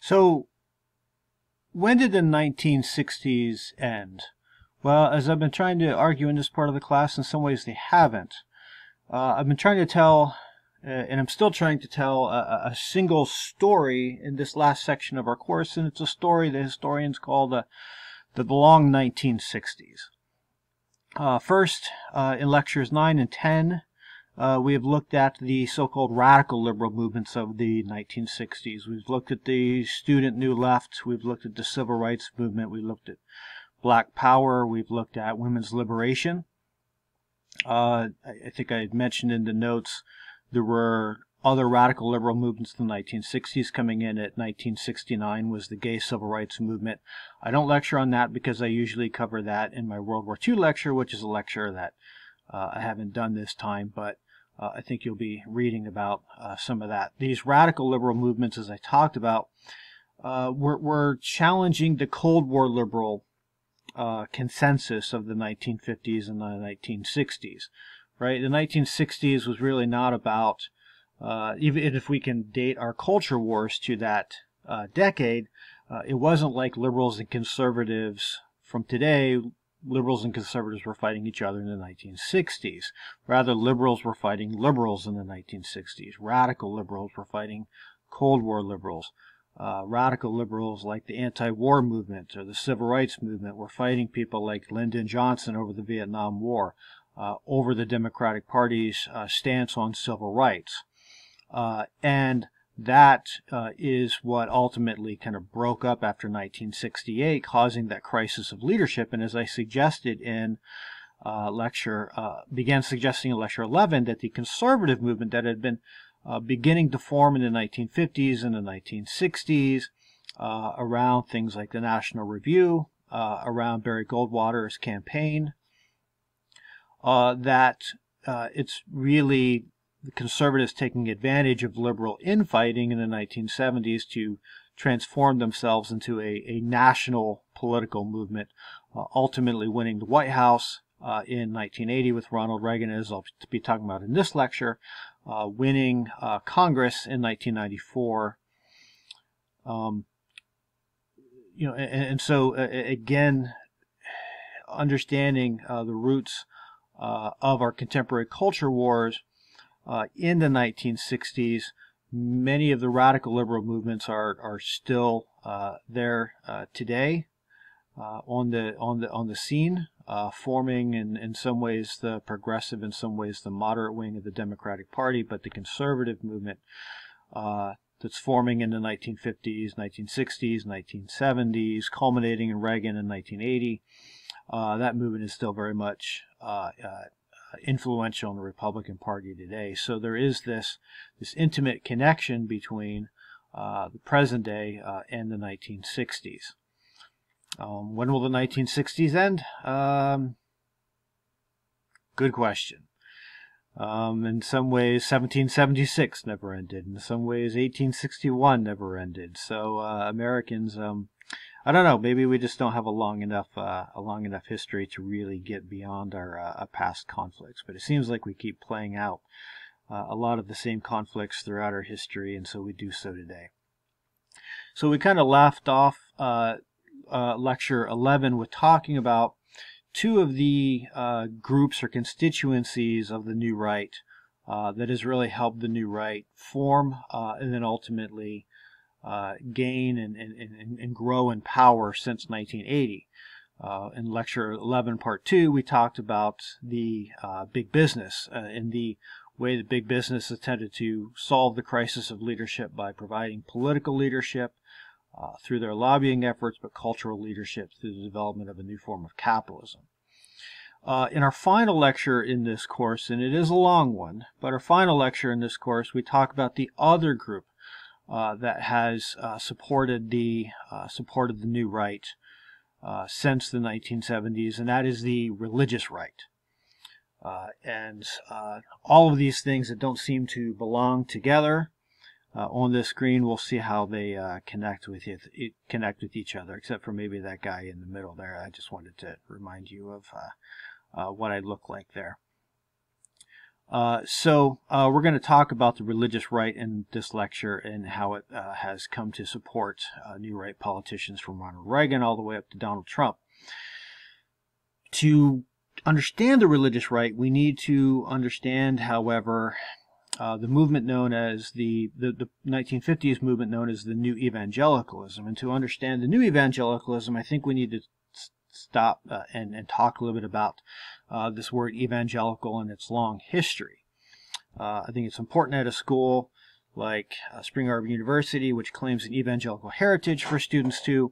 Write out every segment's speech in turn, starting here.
So, when did the 1960s end? Well, as I've been trying to argue in this part of the class, in some ways they haven't. I've been trying to tell, and I'm still trying to tell, a single story in this last section of our course, and it's a story the historians call the long 1960s. First, in lectures 9 and 10, we have looked at the so-called radical liberal movements of the 1960s. We've looked at the student New Left. We've looked at the civil rights movement. We looked at Black Power. We've looked at women's liberation. I think I had mentioned in the notes there were other radical liberal movements in the 1960s. Coming in at 1969 was the gay civil rights movement. I don't lecture on that because I usually cover that in my World War II lecture, which is a lecture that I haven't done this time, but I think you'll be reading about some of that. These radical liberal movements, as I talked about, were challenging the Cold War liberal consensus of the 1950s and the 1960s. Right? The 1960s was really not about, even if we can date our culture wars to that decade, it wasn't like liberals and conservatives from today. Liberals and conservatives were fighting each other in the 1960s. Rather, liberals were fighting liberals in the 1960s. Radical liberals were fighting Cold War liberals. Radical liberals like the anti-war movement or the civil rights movement were fighting people like Lyndon Johnson over the Vietnam War, over the Democratic Party's stance on civil rights. And that is what ultimately kind of broke up after 1968, causing that crisis of leadership. And as I suggested in began suggesting in lecture 11, that the conservative movement that had been beginning to form in the 1950s and the 1960s around things like the National Review, around Barry Goldwater's campaign, that it's really the conservatives taking advantage of liberal infighting in the 1970s to transform themselves into a national political movement, ultimately winning the White House in 1980 with Ronald Reagan, as I'll be talking about in this lecture, winning Congress in 1994. And so again, understanding the roots of our contemporary culture wars in the 1960s, many of the radical liberal movements are still there today on the scene, forming in some ways the progressive, in some ways the moderate wing of the Democratic Party, but the conservative movement that's forming in the 1950s, 1960s, 1970s, culminating in Reagan in 1980. That movement is still very much influential in the Republican Party today. So there is this intimate connection between the present day and the 1960s. When will the 1960s end? Good question. In some ways, 1776 never ended. In some ways, 1861 never ended. So Americans, I don't know. Maybe we just don't have a long enough history to really get beyond our past conflicts. But it seems like we keep playing out a lot of the same conflicts throughout our history, and so we do so today. So we kind of left off lecture 11 with talking about two of the groups or constituencies of the New Right that has really helped the New Right form and then ultimately gain and grow in power since 1980. In lecture 11, part 2, we talked about the big business and the way that big business has tended to solve the crisis of leadership by providing political leadership through their lobbying efforts, but cultural leadership through the development of a new form of capitalism. In our final lecture in this course, and it is a long one, but our final lecture in this course, we talk about the other group that has supported the New Right since the 1970s, and that is the religious right. And all of these things that don't seem to belong together on this screen, we'll see how they connect with each other, except for maybe that guy in the middle there. I just wanted to remind you of what I look like there. We're going to talk about the religious right in this lecture and how it has come to support new right politicians from Ronald Reagan all the way up to Donald Trump. To understand the religious right, we need to understand, however, the movement known as the 1950s movement known as the New Evangelicalism. And to understand the New Evangelicalism, I think we need to stop and talk a little bit about this word evangelical and its long history. I think it's important at a school like Spring Arbor University, which claims an evangelical heritage for students to,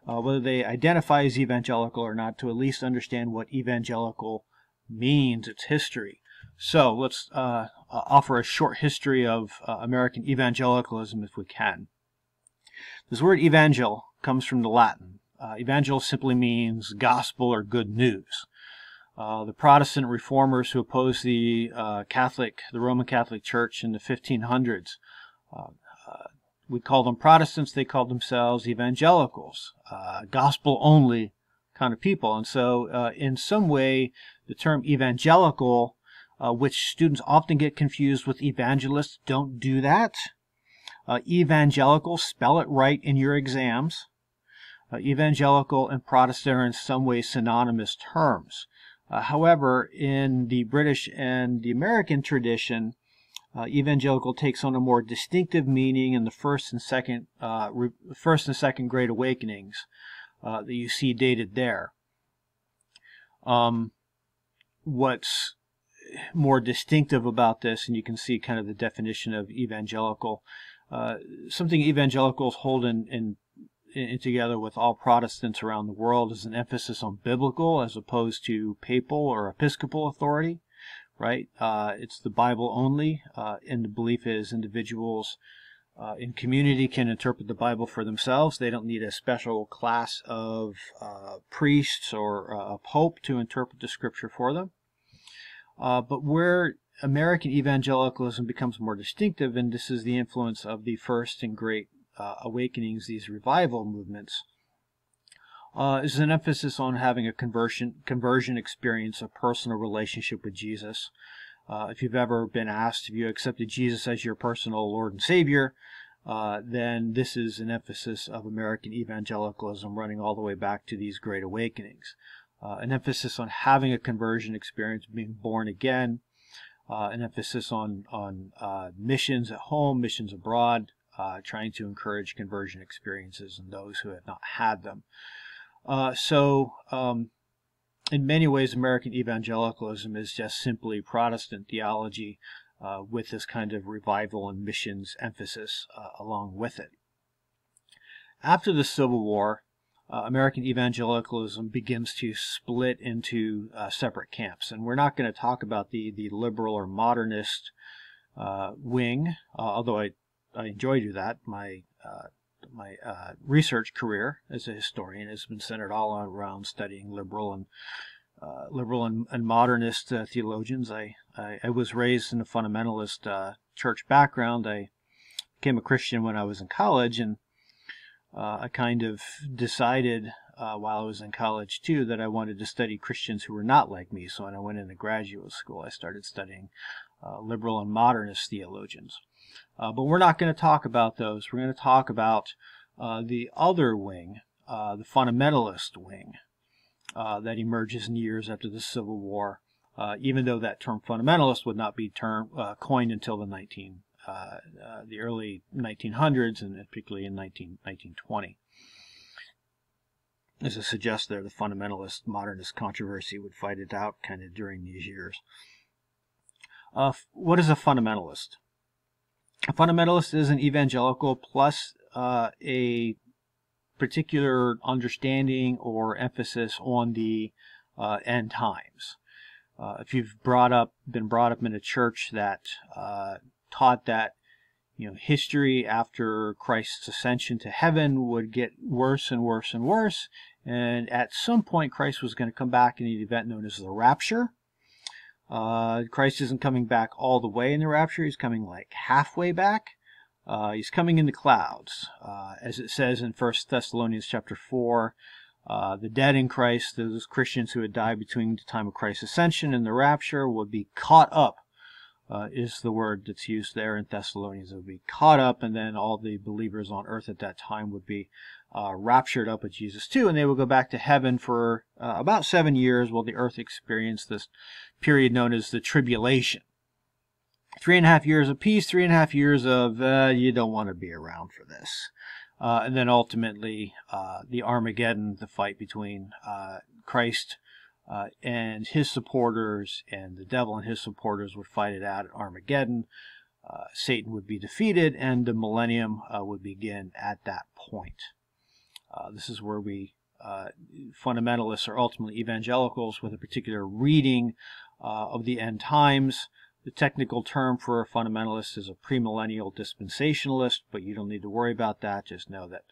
whether they identify as evangelical or not, to at least understand what evangelical means, its history. So let's offer a short history of American evangelicalism if we can. This word evangel comes from the Latin. Evangel simply means gospel or good news. The Protestant reformers who opposed the Roman Catholic Church in the 1500s, we call them Protestants. They called themselves evangelicals, gospel-only kind of people. And so, in some way, the term evangelical, which students often get confused with evangelists, don't do that. Evangelical, spell it right in your exams. Evangelical and Protestant are in some way synonymous terms. However, in the British and the American tradition, evangelical takes on a more distinctive meaning in the first and second Great Awakenings that you see dated there. What's more distinctive about this, and you can see kind of the definition of evangelical, something evangelicals hold in together with all Protestants around the world is an emphasis on biblical as opposed to papal or episcopal authority, right? It's the Bible only, and the belief is individuals in community can interpret the Bible for themselves. They don't need a special class of priests or a pope to interpret the scripture for them. But where American evangelicalism becomes more distinctive, and this is the influence of the first and great awakenings, these revival movements, is an emphasis on having a conversion experience, a personal relationship with Jesus. If you've ever been asked if you accepted Jesus as your personal Lord and Savior, then this is an emphasis of American evangelicalism running all the way back to these great awakenings. An emphasis on having a conversion experience, being born again, an emphasis on missions at home, missions abroad, trying to encourage conversion experiences in those who have not had them. In many ways, American evangelicalism is just simply Protestant theology with this kind of revival and missions emphasis along with it. After the Civil War, American evangelicalism begins to split into separate camps. And we're not going to talk about the liberal or modernist wing, although I enjoy do that. My research career as a historian has been centered all around studying liberal and modernist theologians. I was raised in a fundamentalist church background. I became a Christian when I was in college, and I kind of decided while I was in college too that I wanted to study Christians who were not like me. So when I went into graduate school, I started studying liberal and modernist theologians. But we're not going to talk about those. We're going to talk about the other wing, the fundamentalist wing, that emerges in years after the Civil War, even though that term fundamentalist would not be coined until the early 1900s, and particularly in 1920. As I suggest there, the fundamentalist modernist controversy would fight it out kind of during these years. What is a fundamentalist? A fundamentalist is an evangelical plus a particular understanding or emphasis on the end times. If you've been brought up in a church that taught that history after Christ's ascension to heaven would get worse and worse and worse, and at some point Christ was going to come back in an event known as the rapture. Christ isn't coming back all the way in the rapture. He's coming like halfway back. He's coming in the clouds. As it says in 1 Thessalonians chapter 4, the dead in Christ, those Christians who had died between the time of Christ's ascension and the rapture, would be caught up is the word that's used there in Thessalonians. It would be caught up, and then all the believers on earth at that time would be raptured up with Jesus too, and they would go back to heaven for about 7 years while the earth experienced this period known as the tribulation. 3.5 years of peace, 3.5 years of you don't want to be around for this. And then ultimately the Armageddon, the fight between Christ and his supporters, and the devil and his supporters would fight it out at Armageddon. Satan would be defeated, and the millennium would begin at that point. This is where we fundamentalists are ultimately evangelicals with a particular reading of the end times. The technical term for a fundamentalist is a premillennial dispensationalist, but you don't need to worry about that. Just know that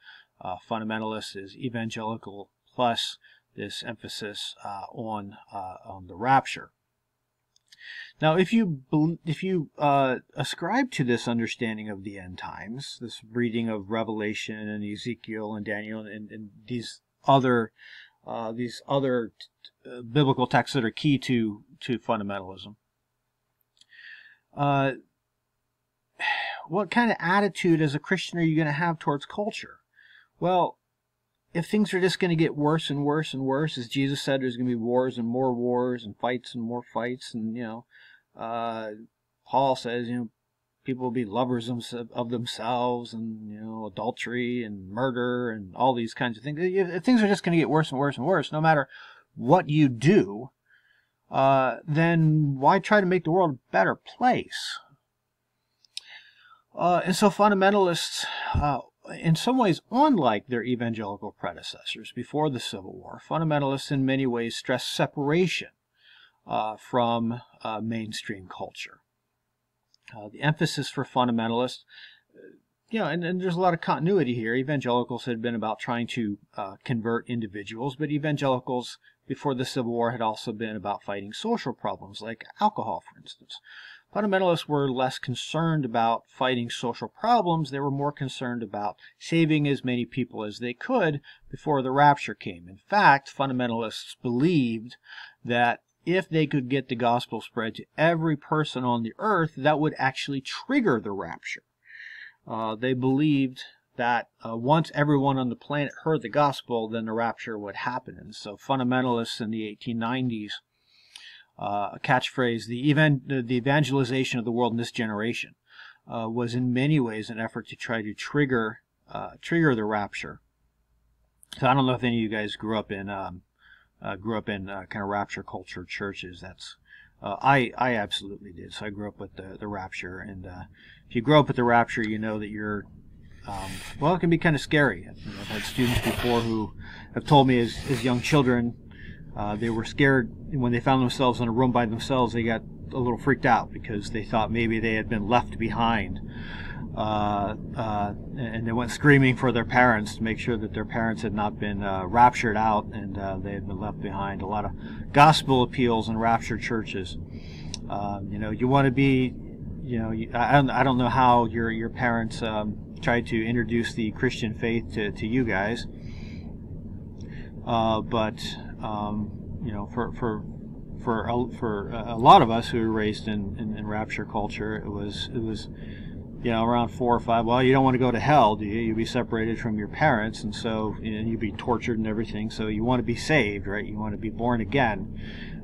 fundamentalist is evangelical plus this emphasis on the rapture. Now, if you ascribe to this understanding of the end times, this reading of Revelation and Ezekiel and Daniel and these other biblical texts that are key to fundamentalism, what kind of attitude as a Christian are you going to have towards culture? Well, if things are just going to get worse and worse and worse, as Jesus said, there's going to be wars and fights and more fights, and Paul says, people will be lovers of themselves, and adultery and murder and all these kinds of things. If things are just going to get worse and worse and worse, no matter what you do, then why try to make the world a better place? And so fundamentalists, in some ways, unlike their evangelical predecessors before the Civil War, fundamentalists in many ways stress separation from mainstream culture. The emphasis for fundamentalists, and there's a lot of continuity here. Evangelicals had been about trying to convert individuals, but evangelicals before the Civil War had also been about fighting social problems like alcohol, for instance. Fundamentalists were less concerned about fighting social problems. They were more concerned about saving as many people as they could before the rapture came. In fact, fundamentalists believed that if they could get the gospel spread to every person on the earth, that would actually trigger the rapture. They believed that once everyone on the planet heard the gospel, then the rapture would happen. And so fundamentalists in the 1890s, a catchphrase, the evangelization of the world in this generation, was in many ways an effort to try to trigger the rapture. So I don't know if any of you guys grew up in kind of rapture culture churches. That's I absolutely did. So I grew up with the rapture, and if you grow up with the rapture, you know that you're it can be kind of scary. I've had students before who have told me as young children. They were scared when they found themselves in a room by themselves. They got a little freaked out because they thought maybe they had been left behind. And they went screaming for their parents to make sure that their parents had not been raptured out and they had been left behind. A lot of gospel appeals in rapture churches. You want to be, I don't know how your parents tried to introduce the Christian faith to you guys. But for a lot of us who were raised in rapture culture, it was around 4 or 5. Well, you don't want to go to hell, do you? You'll be separated from your parents, and so you'll be tortured and everything. So you want to be saved, right? You want to be born again.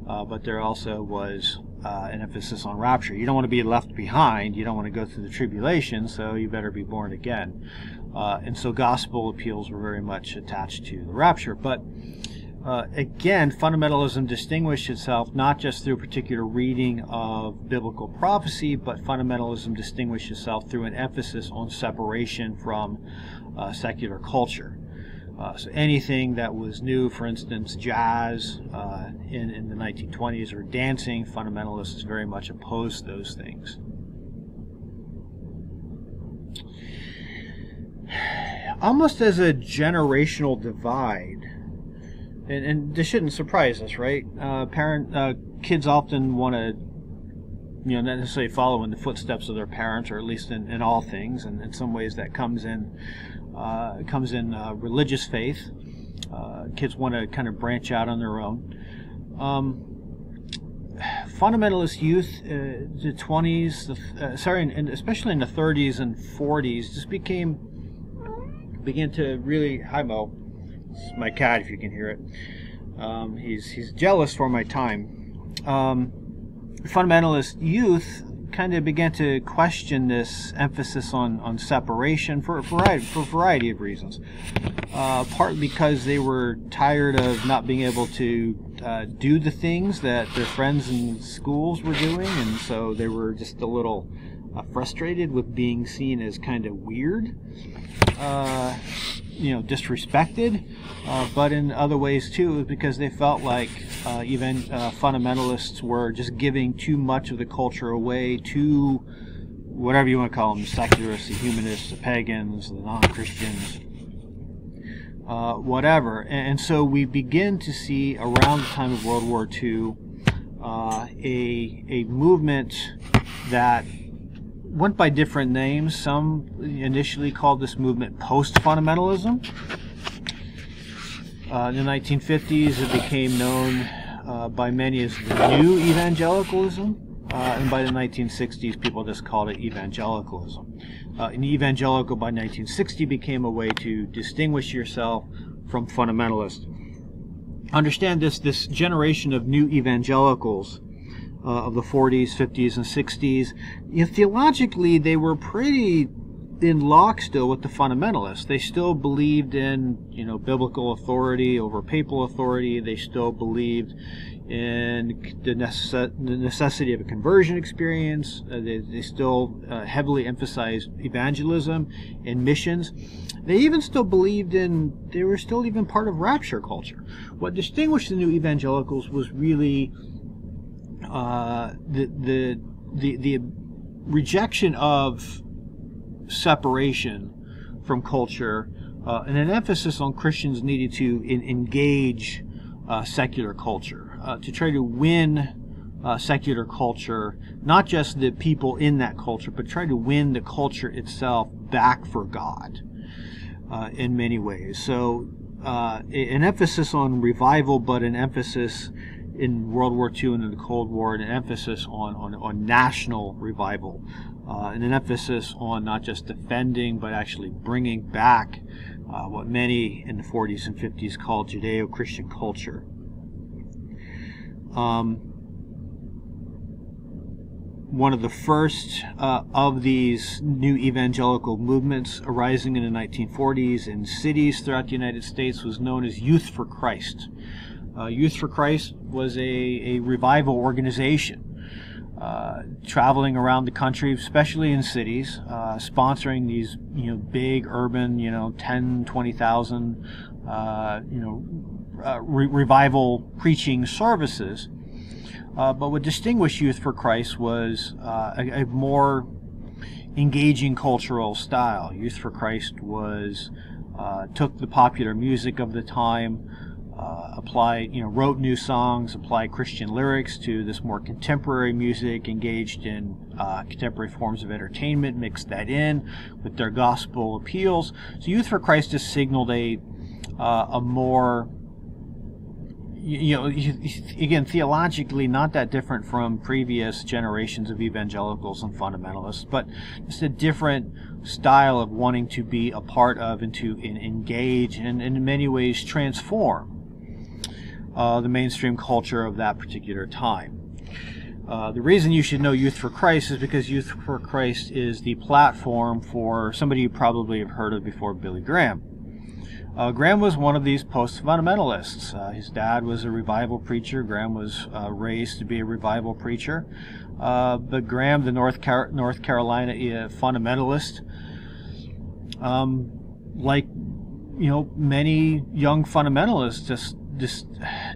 But there also was an emphasis on rapture. You don't want to be left behind. You don't want to go through the tribulation, so you better be born again. And so gospel appeals were very much attached to the rapture. But again, fundamentalism distinguished itself not just through a particular reading of biblical prophecy, but fundamentalism distinguished itself through an emphasis on separation from secular culture. So anything that was new, for instance, jazz in the 1920s or dancing, fundamentalists very much opposed those things. Almost as a generational divide, and this shouldn't surprise us, right? Kids often want to, not necessarily follow in the footsteps of their parents, or at least in all things, and in some ways that comes in religious faith. Kids want to kind of branch out on their own. fundamentalist youth, the 20s, and especially in the 30s and 40s, just began to really. Hi, Mo. It's my cat, if you can hear it. He's jealous for my time. Fundamentalist youth kind of began to question this emphasis on separation for a variety of reasons. Partly because they were tired of not being able to do the things that their friends in schools were doing, and so they were just a little frustrated with being seen as kind of weird, disrespected. But in other ways too, it was because they felt like even fundamentalists were just giving too much of the culture away to whatever you want to call them, the secularists, the humanists, the pagans, the non-Christians, whatever. And so we begin to see around the time of World War II a movement that went by different names. Some initially called this movement post-fundamentalism. In the 1950s, it became known by many as the New Evangelicalism, and by the 1960s, people just called it evangelicalism. And evangelical by 1960 became a way to distinguish yourself from fundamentalists. Understand this generation of new evangelicals of the 40s, 50s, and 60s, theologically, they were pretty in lock still with the fundamentalists. They still believed in, biblical authority over papal authority. They still believed in the necessity of a conversion experience. They still heavily emphasized evangelism and missions. They even still believed they were still even part of rapture culture. What distinguished the new evangelicals was really the rejection of separation from culture, and an emphasis on Christians needed to engage secular culture, to try to win secular culture, not just the people in that culture, but try to win the culture itself back for God in many ways. So an emphasis on revival, but an emphasis in World War II and in the Cold War, an emphasis on national revival, and an emphasis on not just defending, but actually bringing back what many in the 40s and 50s called Judeo-Christian culture. One of the first of these new evangelical movements arising in the 1940s in cities throughout the United States was known as Youth for Christ. Youth for Christ was a revival organization traveling around the country, especially in cities, sponsoring these big urban 10,000-20,000 revival preaching services. But what distinguished Youth for Christ was a more engaging cultural style. Youth for Christ took the popular music of the time, wrote new songs, applied Christian lyrics to this more contemporary music, engaged in contemporary forms of entertainment, mixed that in with their gospel appeals. So Youth for Christ just signaled a more, again, theologically not that different from previous generations of evangelicals and fundamentalists, but just a different style of wanting to be a part of and to engage and in many ways transform the mainstream culture of that particular time. The reason you should know Youth for Christ is because Youth for Christ is the platform for somebody you probably have heard of before, Billy Graham. Graham was one of these post-fundamentalists. His dad was a revival preacher. Graham was raised to be a revival preacher. But Graham, the North Carolina fundamentalist, like many young fundamentalists,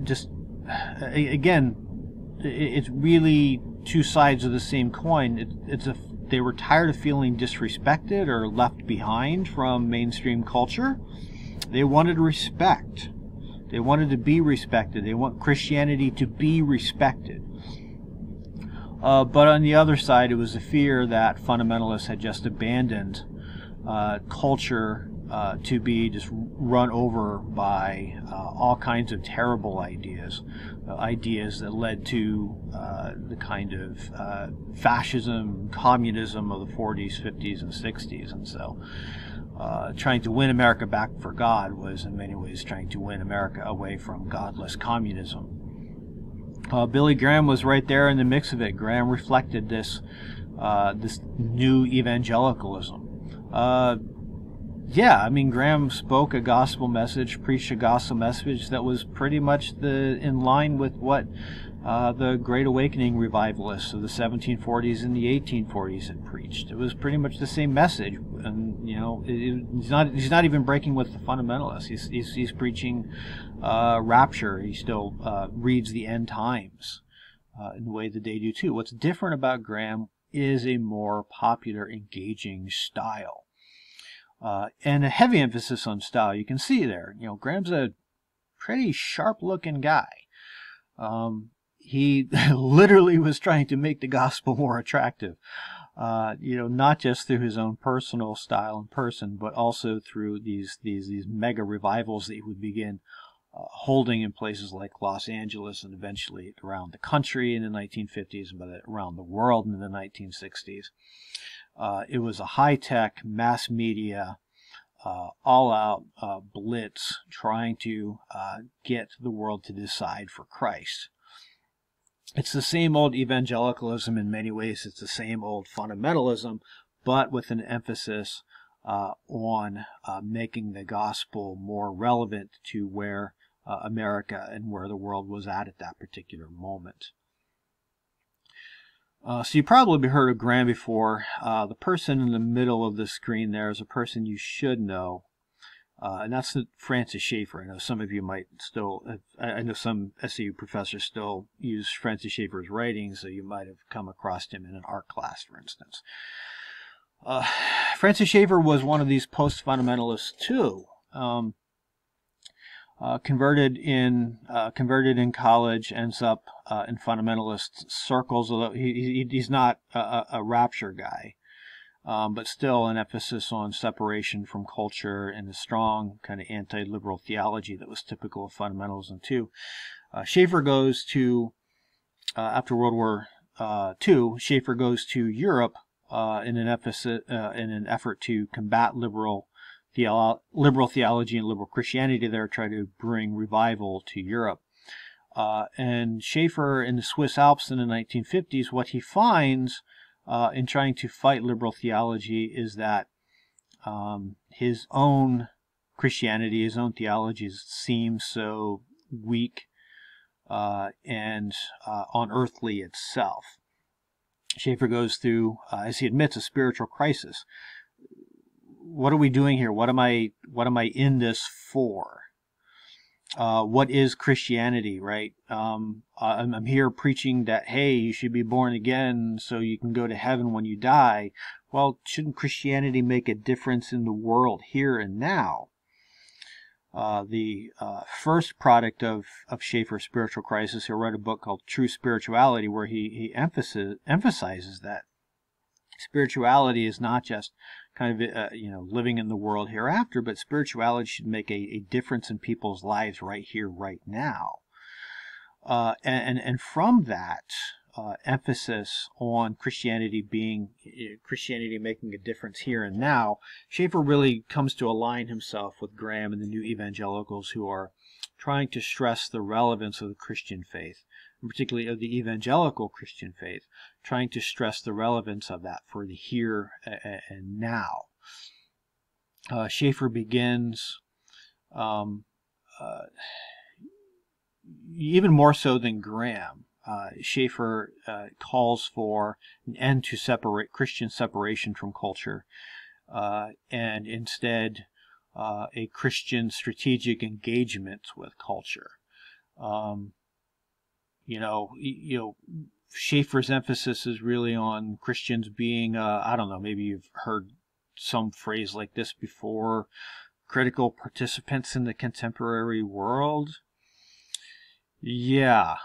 just again, it's really two sides of the same coin. They were tired of feeling disrespected or left behind from mainstream culture. They wanted respect. They wanted to be respected. They want Christianity to be respected. But on the other side, it was a fear that fundamentalists had just abandoned culture to be just run over by all kinds of terrible ideas, ideas that led to the kind of fascism, communism of the 40s, 50s, and 60s. And so trying to win America back for God was in many ways trying to win America away from godless communism. Billy Graham was right there in the mix of it. Graham reflected this new evangelicalism. Yeah, I mean, Graham spoke a gospel message, preached a gospel message that was pretty much in line with what the Great Awakening revivalists of the 1740s and the 1840s had preached. It was pretty much the same message, and you know, he's not even breaking with the fundamentalists. He's preaching rapture. He still reads the end times in the way that they do too. What's different about Graham is a more popular, engaging style. And a heavy emphasis on style. You can see there, you know, Graham's a pretty sharp-looking guy. He literally was trying to make the gospel more attractive. You know, not just through his own personal style and person, but also through these mega revivals that he would begin holding in places like Los Angeles and eventually around the country in the 1950s, but around the world in the 1960s. It was a high-tech, mass media, all-out blitz trying to get the world to decide for Christ. It's the same old evangelicalism in many ways. It's the same old fundamentalism, but with an emphasis on making the gospel more relevant to where America and where the world was at that particular moment. So you probably heard of Graham before. The person in the middle of the screen there is a person you should know, and that's Francis Schaeffer. I know some of you might still, I know some SAU professors still use Francis Schaeffer's writings, so you might have come across him in an art class, for instance. Francis Schaeffer was one of these post-fundamentalists too. Converted in college, ends up in fundamentalist circles, although he's not a rapture guy, but still an emphasis on separation from culture and a strong kind of anti-liberal theology that was typical of fundamentalism too. Schaeffer goes to, after World War II, Schaeffer goes to Europe in an effort to combat liberal theology and liberal Christianity there, try to bring revival to Europe. And Schaeffer in the Swiss Alps in the 1950s, what he finds in trying to fight liberal theology is that his own Christianity, his own theology seems so weak and unearthly itself. Schaeffer goes through, as he admits, a spiritual crisis. What are we doing here? What am I in this for? What is Christianity, right? I'm here preaching that, hey, you should be born again so you can go to heaven when you die. Well, shouldn't Christianity make a difference in the world here and now? The first product of Schaeffer's spiritual crisis, he wrote a book called True Spirituality, where he emphasizes that spirituality is not just kind of living in the world hereafter, but spirituality should make a difference in people's lives right here, right now. And from that emphasis on Christianity making a difference here and now, Schaeffer really comes to align himself with Graham and the new evangelicals who are trying to stress the relevance of the Christian faith, and particularly of the evangelical Christian faith, trying to stress the relevance of that for the here and now. Schaeffer begins, even more so than Graham, Schaeffer calls for an end to Christian separation from culture, and instead a Christian strategic engagement with culture. Schaeffer's emphasis is really on Christians being, I don't know, maybe you've heard some phrase like this before, critical participants in the contemporary world. Yeah,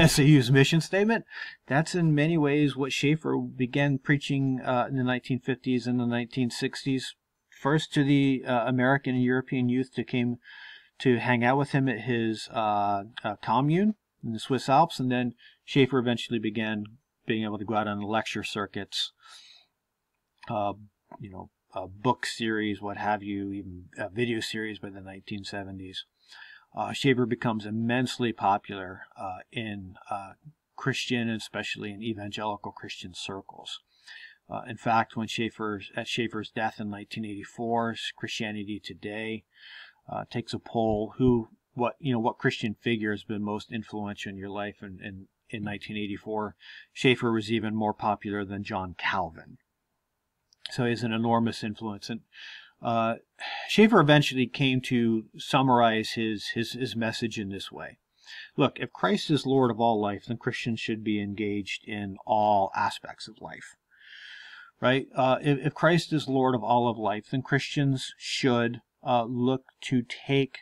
SAU's mission statement. That's in many ways what Schaeffer began preaching in the 1950s and the 1960s first to the American and European youth that came to hang out with him at his commune in the Swiss Alps, and then Schaeffer eventually began being able to go out on the lecture circuits, book series, what have you, even video series by the 1970s. Schaeffer becomes immensely popular in Christian, and especially in evangelical Christian circles. In fact, at Schaeffer's death in 1984, Christianity Today takes a poll what Christian figure has been most influential in your life, and in 1984, Schaeffer was even more popular than John Calvin. So he has an enormous influence. And Schaeffer eventually came to summarize his message in this way. Look, if Christ is Lord of all life, then Christians should be engaged in all aspects of life. Right? If Christ is Lord of all of life, then Christians should look to take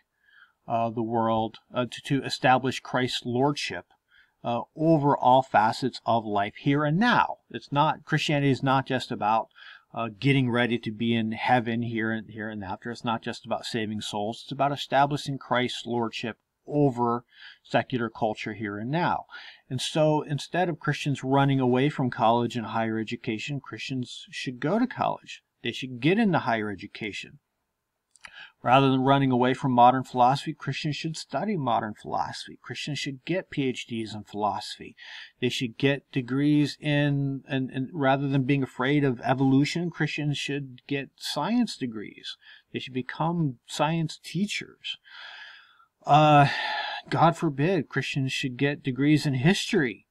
the world, to establish Christ's lordship over all facets of life here and now. Christianity is not just about getting ready to be in heaven here and after. It's not just about saving souls. It's about establishing Christ's lordship over secular culture here and now. And so instead of Christians running away from college and higher education, Christians should go to college. They should get into higher education. Rather than running away from modern philosophy, Christians should study modern philosophy. Christians should get PhDs in philosophy. They should get degrees and rather than being afraid of evolution, Christians should get science degrees. They should become science teachers. God forbid, Christians should get degrees in history.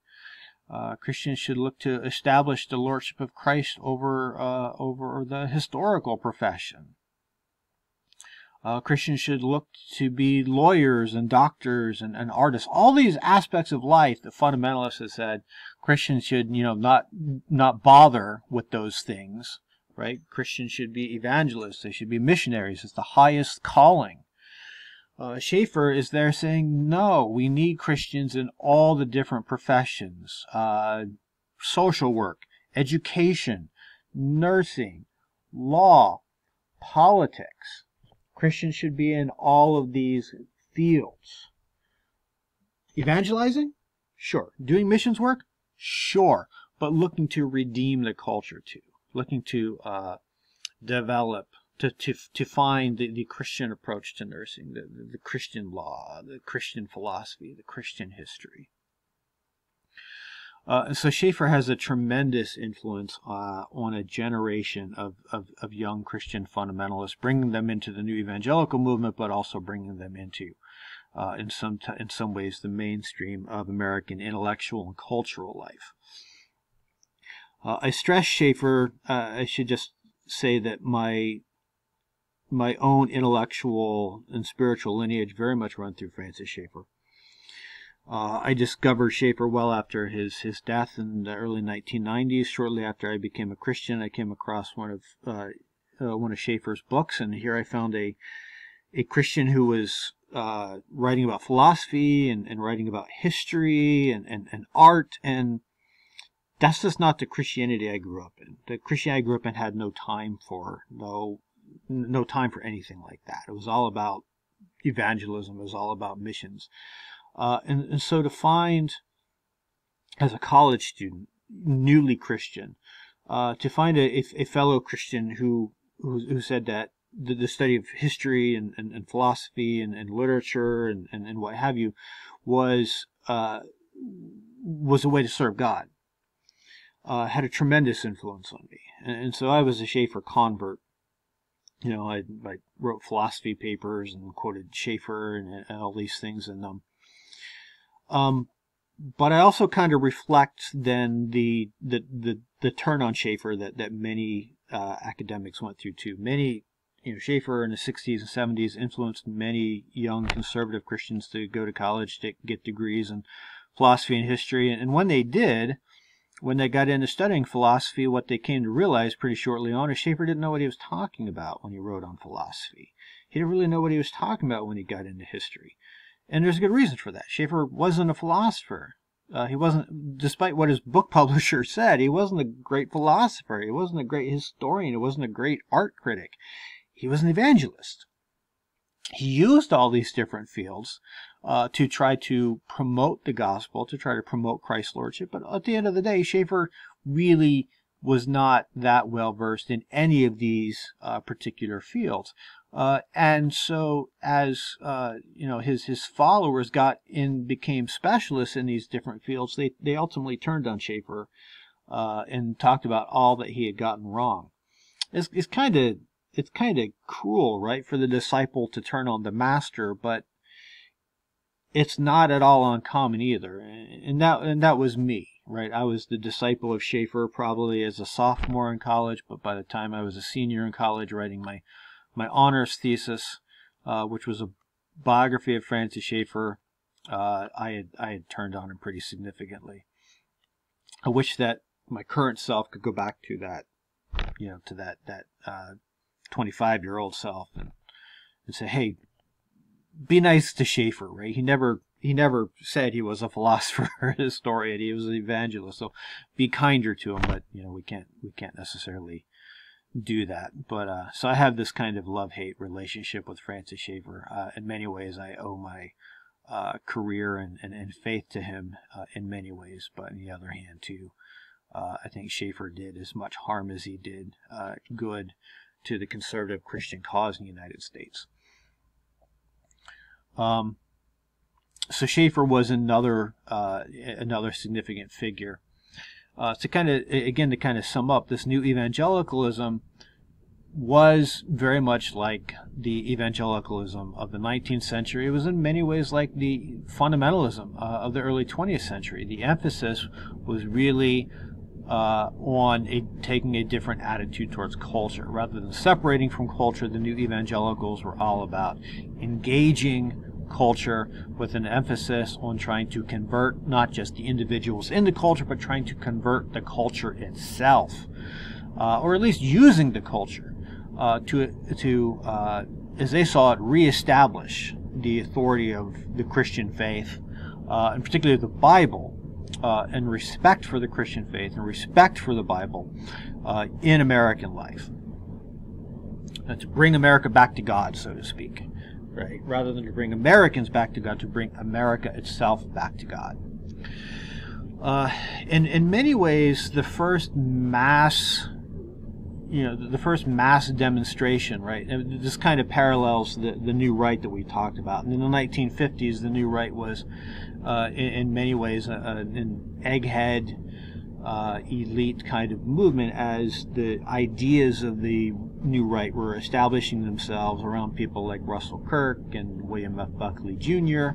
Christians should look to establish the lordship of Christ over the historical profession. Christians should look to be lawyers and doctors and artists. All these aspects of life, the fundamentalists have said Christians should, not bother with those things, right? Christians should be evangelists. They should be missionaries. It's the highest calling. Schaeffer is there saying, no, we need Christians in all the different professions, social work, education, nursing, law, politics. Christians should be in all of these fields. Evangelizing? Sure. Doing missions work? Sure. But looking to redeem the culture too. Looking to develop, to find the Christian approach to nursing, the Christian law, the Christian philosophy, the Christian history. So Schaeffer has a tremendous influence on a generation of young Christian fundamentalists, bringing them into the new evangelical movement, but also bringing them into, in some ways, the mainstream of American intellectual and cultural life. I stress Schaeffer. I should just say that my own intellectual and spiritual lineage very much run through Francis Schaeffer. I discovered Schaeffer well after his death in the early 1990s. Shortly after I became a Christian, I came across one of Schaeffer's books, and here I found a Christian who was writing about philosophy and writing about history and art, and that's just not the Christianity I grew up in. The Christianity I grew up in had no time for anything like that. It was all about evangelism. It was all about missions. And so to find, as a college student, newly Christian, to find a fellow Christian who said that the study of history and philosophy and literature and what have you was a way to serve God, had a tremendous influence on me. And so I was a Schaeffer convert. I wrote philosophy papers and quoted Schaeffer and all these things, and but I also kind of reflect then the turn on Schaeffer that many academics went through too. Many, Schaeffer in the 60s and 70s influenced many young conservative Christians to go to college to get degrees in philosophy and history. And when they did, when they got into studying philosophy, what they came to realize pretty shortly on is Schaeffer didn't know what he was talking about when he wrote on philosophy. He didn't really know what he was talking about when he got into history. And there's a good reason for that. Schaeffer wasn't a philosopher. He wasn't, despite what his book publisher said, he wasn't a great philosopher. He wasn't a great historian. He wasn't a great art critic. he was an evangelist. He used all these different fields to try to promote the gospel, to try to promote Christ's lordship. But at the end of the day, Schaeffer really was not that well versed in any of these particular fields. And so as his followers became specialists in these different fields, they ultimately turned on Schaeffer and talked about all that he had gotten wrong. It's kind of cruel, right, for the disciple to turn on the master, but it's not at all uncommon either. And that was me, right? I was the disciple of Schaeffer probably as a sophomore in college, but by the time I was a senior in college writing my honors thesis, which was a biography of Francis Schaeffer, I had turned on him pretty significantly. I wish that my current self could go back to that, to that 25-year-old self and say, hey, be nice to Schaeffer, right? He never said he was a philosopher or a historian. He was an evangelist, so be kinder to him. But we can't necessarily do that. But so I have this kind of love-hate relationship with Francis Schaeffer. In many ways, I owe my career and faith to him in many ways. But on the other hand, too, I think Schaeffer did as much harm as he did good to the conservative Christian cause in the United States. So Schaeffer was another significant figure. To kind of sum up, this new evangelicalism was very much like the evangelicalism of the 19th century. It was in many ways like the fundamentalism of the early 20th century. The emphasis was really on taking a different attitude towards culture. Rather than separating from culture, the new evangelicals were all about engaging culture with an emphasis on trying to convert not just the individuals in the culture, but trying to convert the culture itself, or at least using the culture to as they saw it, reestablish the authority of the Christian faith, and particularly the Bible, and respect for the Christian faith and respect for the Bible in American life. To bring America back to God, so to speak, right? Rather than to bring Americans back to God, to bring America itself back to God. In many ways, the first mass demonstration, right? And this kind of parallels the New Right that we talked about. And in the 1950s, the New Right was, in many ways, an egghead, elite kind of movement, as the ideas of the New Right were establishing themselves around people like Russell Kirk and William F. Buckley Jr.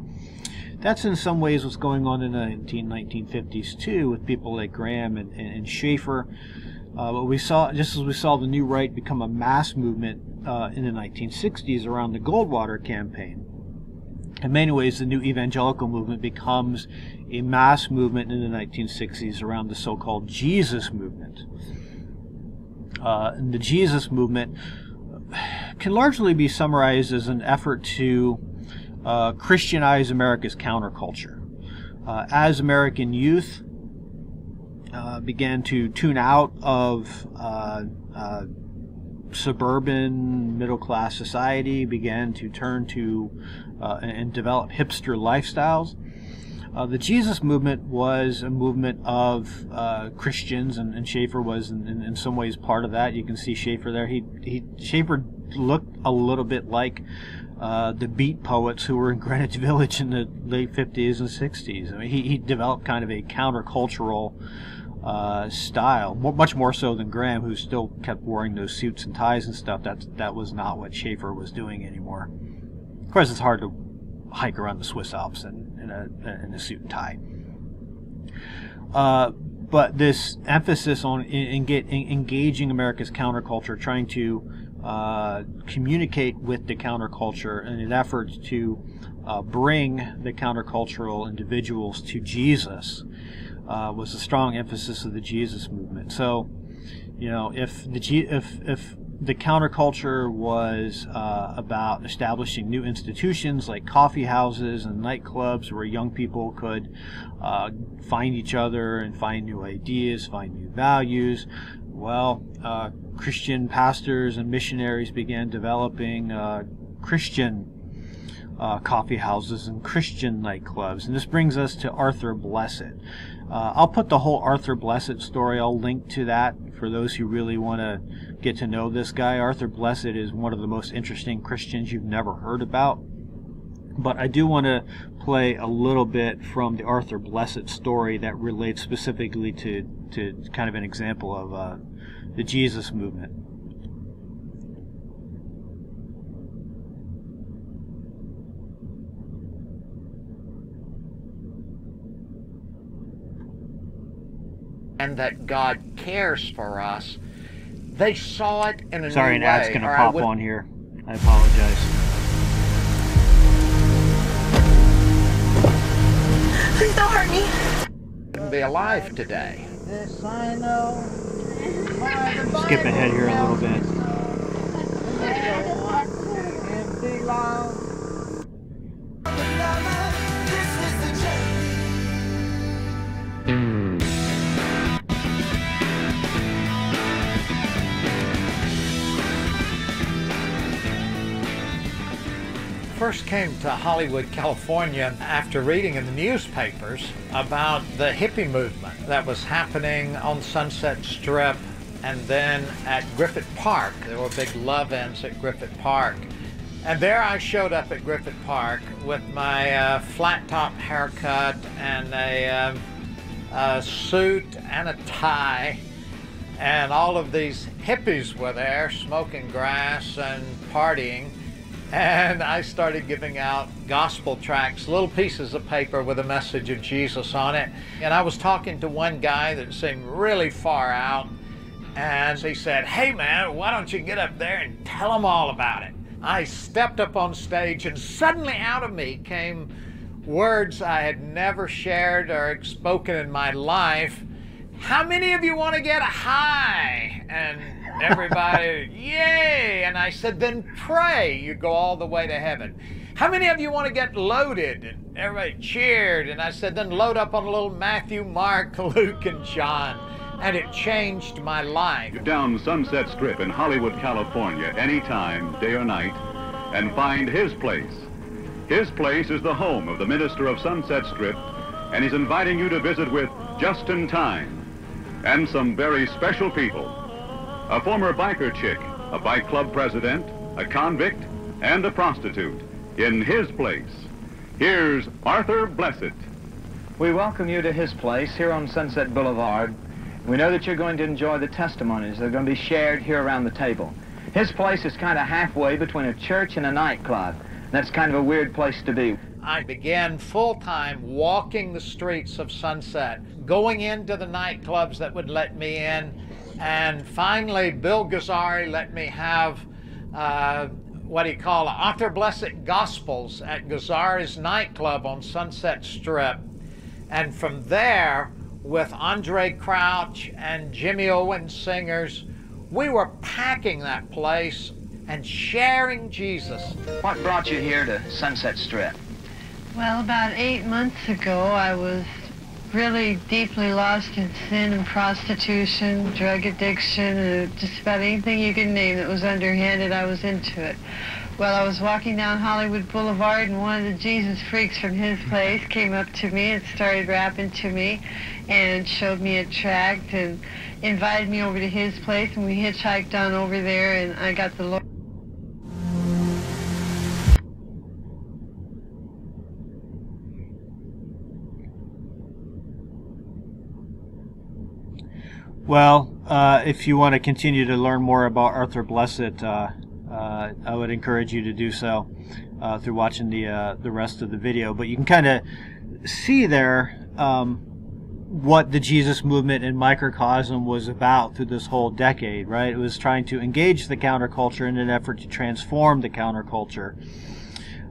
That's in some ways what's going on in the 1950s too, with people like Graham and Schaeffer. But we saw, just as we saw the New Right become a mass movement in the 1960s around the Goldwater campaign. In many ways, the new evangelical movement becomes a mass movement in the 1960s around the so-called Jesus movement. And the Jesus movement can largely be summarized as an effort to Christianize America's counterculture. As American youth began to tune out of suburban middle-class society, began to turn to and develop hipster lifestyles. The Jesus movement was a movement of Christians, and Schaeffer was in some ways part of that. You can see Schaeffer there. Schaeffer looked a little bit like the beat poets who were in Greenwich Village in the late 50s and 60s. I mean, he developed kind of a countercultural style, much more so than Graham, who still kept wearing those suits and ties and stuff. That was not what Schaeffer was doing anymore. Of course, it's hard to hike around the Swiss Alps in a suit and tie. But this emphasis on engaging America's counterculture, trying to communicate with the counterculture in an effort to bring the countercultural individuals to Jesus, was a strong emphasis of the Jesus movement. So, if the counterculture was about establishing new institutions like coffee houses and nightclubs where young people could find each other and find new ideas, find new values, Well, Christian pastors and missionaries began developing Christian coffee houses and Christian nightclubs. And this brings us to Arthur Blessitt. I'll put the whole Arthur Blessitt story, I'll link to that for those who really want to get to know this guy. Arthur Blessitt is one of the most interesting Christians you've never heard about. But I do want to play a little bit from the Arthur Blessitt story that relates specifically to kind of an example of the Jesus movement. And that God cares for us. They saw it in a new way. Sorry, an ad's going to pop on here. I apologize. Please don't hurt me. Wouldn't be alive today. This I know. Skip ahead here a little bit. First came to Hollywood, California after reading in the newspapers about the hippie movement that was happening on Sunset Strip and then at Griffith Park. There were big love-ins at Griffith Park. And there I showed up at Griffith Park with my flat-top haircut and a suit and a tie. And all of these hippies were there smoking grass and partying. And I started giving out gospel tracts, little pieces of paper with a message of Jesus on it. And I was talking to one guy that seemed really far out. And he said, "Hey man, why don't you get up there and tell them all about it?" I stepped up on stage and suddenly out of me came words I had never shared or spoken in my life. "How many of you want to get high?" And everybody, yay! And I said, "Then pray you go all the way to heaven." "How many of you want to get loaded?" And everybody cheered. And I said, "Then load up on a little Matthew, Mark, Luke, and John." And it changed my life. Down Sunset Strip in Hollywood, California, anytime, day or night, and find his place. His place is the home of the minister of Sunset Strip, and he's inviting you to visit with just in time. And some very special people. A former biker chick, a bike club president, a convict, and a prostitute in his place. Here's Arthur Blessitt. We welcome you to his place here on Sunset Boulevard. We know that you're going to enjoy the testimonies that are going to be shared here around the table. His place is kind of halfway between a church and a nightclub. That's kind of a weird place to be. I began full-time walking the streets of Sunset, going into the nightclubs that would let me in, and finally Bill Gazzari let me have what he called Arthur Blessitt Gospels at Gazzari's nightclub on Sunset Strip. And from there, with Andre Crouch and Jimmy Owens singers, we were packing that place and sharing Jesus. What brought you here to Sunset Strip? Well, about 8 months ago, I was really deeply lost in sin and prostitution, drug addiction, just about anything you could name that was underhanded, I was into it. Well, I was walking down Hollywood Boulevard, and one of the Jesus freaks from his place came up to me and started rapping to me and showed me a tract and invited me over to his place, and we hitchhiked on over there, and I got the Lord. Well, if you want to continue to learn more about Arthur Blessitt, I would encourage you to do so through watching the rest of the video. But you can kind of see there what the Jesus movement in microcosm was about through this whole decade, right? It was trying to engage the counterculture in an effort to transform the counterculture.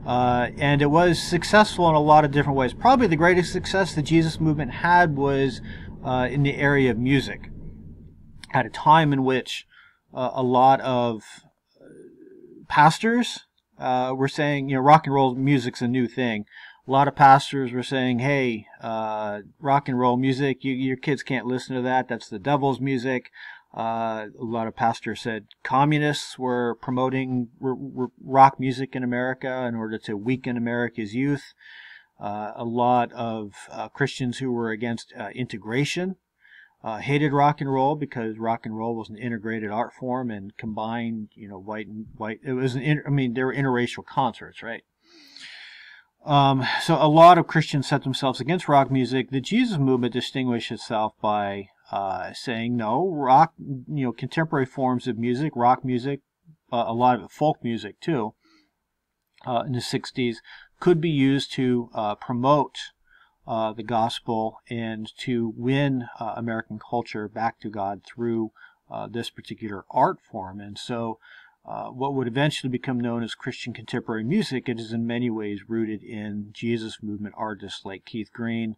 And it was successful in a lot of different ways. Probably the greatest success the Jesus movement had was in the area of music. At a time in which a lot of pastors were saying, you know, rock and roll music's a new thing. A lot of pastors were saying, hey, rock and roll music, your kids can't listen to that. That's the devil's music. A lot of pastors said communists were promoting rock music in America in order to weaken America's youth. A lot of Christians who were against integration hated rock and roll because rock and roll was an integrated art form and combined, white and white. It was they were interracial concerts, right? So a lot of Christians set themselves against rock music. The Jesus movement distinguished itself by saying no, rock, contemporary forms of music, rock music, a lot of it folk music too, in the 60s, could be used to promote the gospel and to win American culture back to God through this particular art form. And so what would eventually become known as Christian contemporary music, it is in many ways rooted in Jesus movement artists like Keith Green,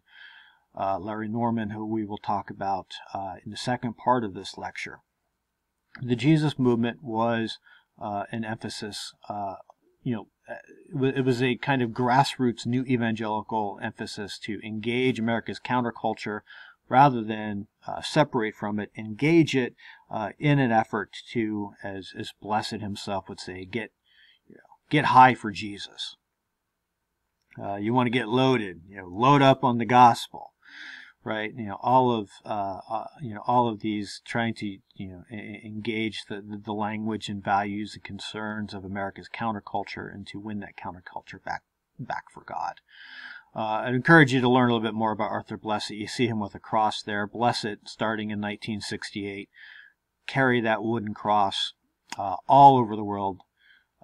Larry Norman, who we will talk about in the second part of this lecture. The Jesus movement was an emphasis, it was a kind of grassroots new evangelical emphasis to engage America's counterculture rather than separate from it, engage it in an effort to, as Blessed himself would say, get high for Jesus. You want to get loaded, load up on the gospel, right? All of these trying to engage the language and values and concerns of America's counterculture and to win that counterculture back for God. I'd encourage you to learn a little bit more about Arthur Blessed. You see him with a cross there. Blessed, starting in 1968, carry that wooden cross all over the world.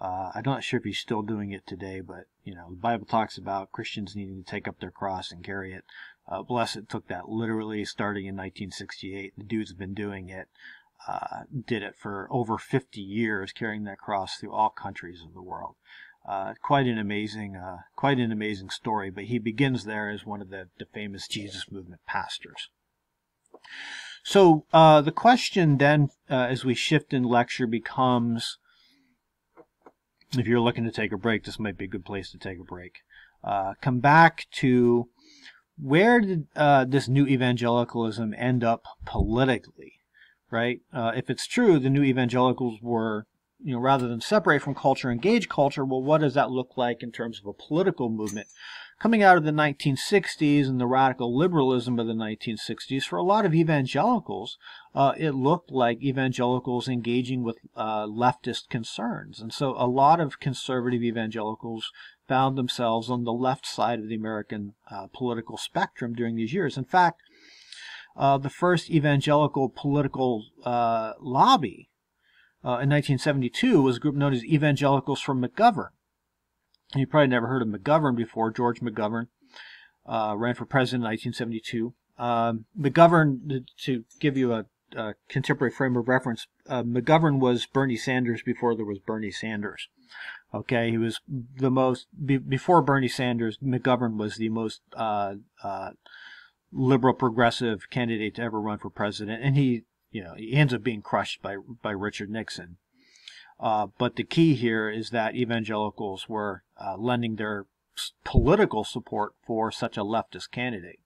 I'm not sure if he's still doing it today, but the Bible talks about Christians needing to take up their cross and carry it. Blessed took that literally, starting in 1968. The dude's been doing it. Did it for over 50 years, carrying that cross through all countries of the world. Quite an amazing story, but he begins there as one of the famous Jesus movement pastors. So the question then, as we shift in lecture, becomes, if you're looking to take a break, this might be a good place to take a break. Come back to where did this new evangelicalism end up politically, right? If it's true, the new evangelicals were, rather than separate from culture, engage culture, well, what does that look like in terms of a political movement? Coming out of the 1960s and the radical liberalism of the 1960s, for a lot of evangelicals, it looked like evangelicals engaging with leftist concerns. And so a lot of conservative evangelicals found themselves on the left side of the American political spectrum during these years. In fact, the first evangelical political lobby in 1972 was a group known as Evangelicals for McGovern. You probably never heard of McGovern before. George McGovern ran for president in 1972. McGovern, to give you a contemporary frame of reference, McGovern was Bernie Sanders before there was Bernie Sanders. Okay, he was the most, before Bernie Sanders, McGovern was the most liberal progressive candidate to ever run for president, and he ends up being crushed by Richard Nixon. But the key here is that evangelicals were lending their political support for such a leftist candidate.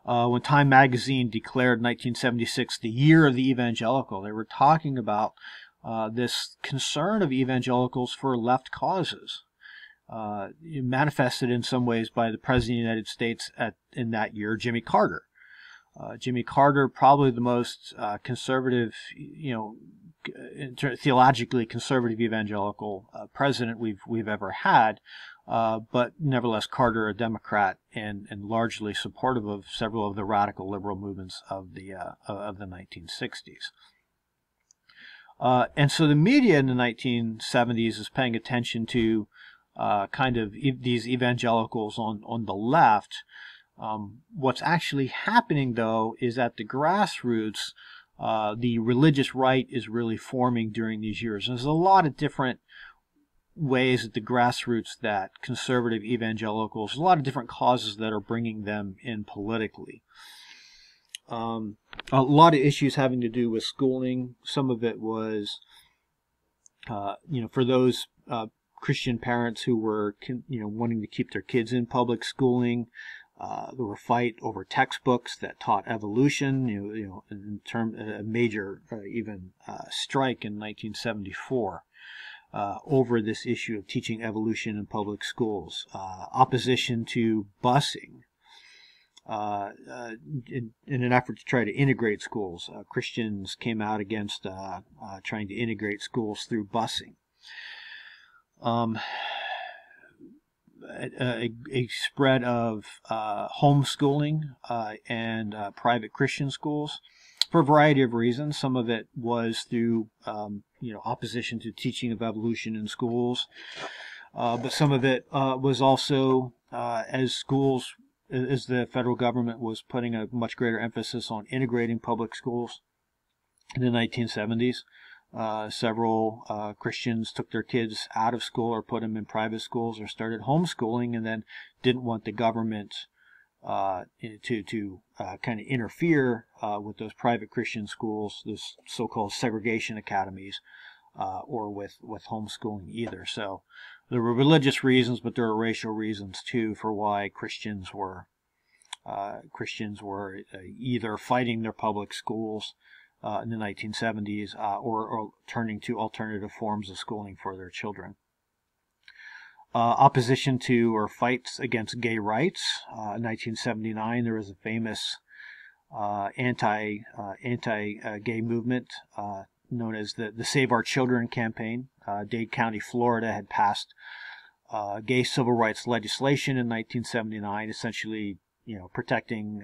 When Time magazine declared 1976 the year of the evangelical, they were talking about this concern of evangelicals for left causes, manifested in some ways by the President of the United States in that year, Jimmy Carter. Jimmy Carter, probably the most conservative, theologically conservative evangelical president we've ever had, but nevertheless Carter, a Democrat, and largely supportive of several of the radical liberal movements of the 1960s. And so the media in the 1970s is paying attention to kind of these evangelicals on the left. What's actually happening, though, is at the grassroots, the religious right is really forming during these years. And there's a lot of different ways at the grassroots that conservative evangelicals, a lot of different causes that are bringing them in politically. A lot of issues having to do with schooling. Some of it was, for those Christian parents who were, wanting to keep their kids in public schooling. There were fight over textbooks that taught evolution. In term a major strike in 1974 over this issue of teaching evolution in public schools. Opposition to busing. In an effort to try to integrate schools, Christians came out against trying to integrate schools through busing. A spread of homeschooling and private Christian schools for a variety of reasons. Some of it was through opposition to teaching of evolution in schools, but some of it was also as the federal government was putting a much greater emphasis on integrating public schools in the 1970s. Several Christians took their kids out of school or put them in private schools or started homeschooling, and then didn't want the government to kind of interfere with those private Christian schools, those so-called segregation academies, or with homeschooling either. So there were religious reasons, but there were racial reasons too for why Christians were either fighting their public schools in the 1970s, or turning to alternative forms of schooling for their children. Opposition to or fights against gay rights. In 1979, there was a famous anti-gay movement known as the Save Our Children campaign. Dade County, Florida, had passed gay civil rights legislation in 1979, essentially protecting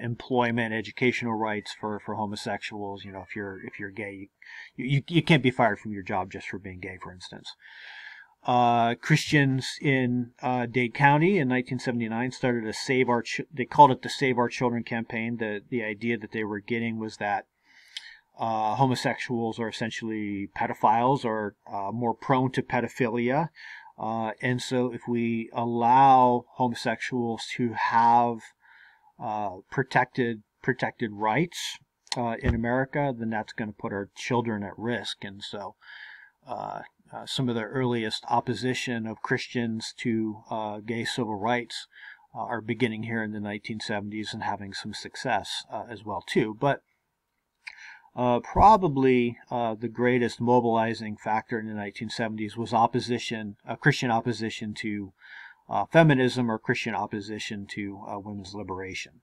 employment, educational rights for homosexuals. If you're gay, you can't be fired from your job just for being gay, for instance. Christians in Dade County in 1979 started they called it the Save Our Children campaign. The idea that they were getting was that homosexuals are essentially pedophiles, or more prone to pedophilia. And so if we allow homosexuals to have protected rights in America, then that's going to put our children at risk. And so some of the earliest opposition of Christians to gay civil rights are beginning here in the 1970s and having some success as well too. But probably the greatest mobilizing factor in the 1970s was Christian opposition to feminism, or Christian opposition to women's liberation.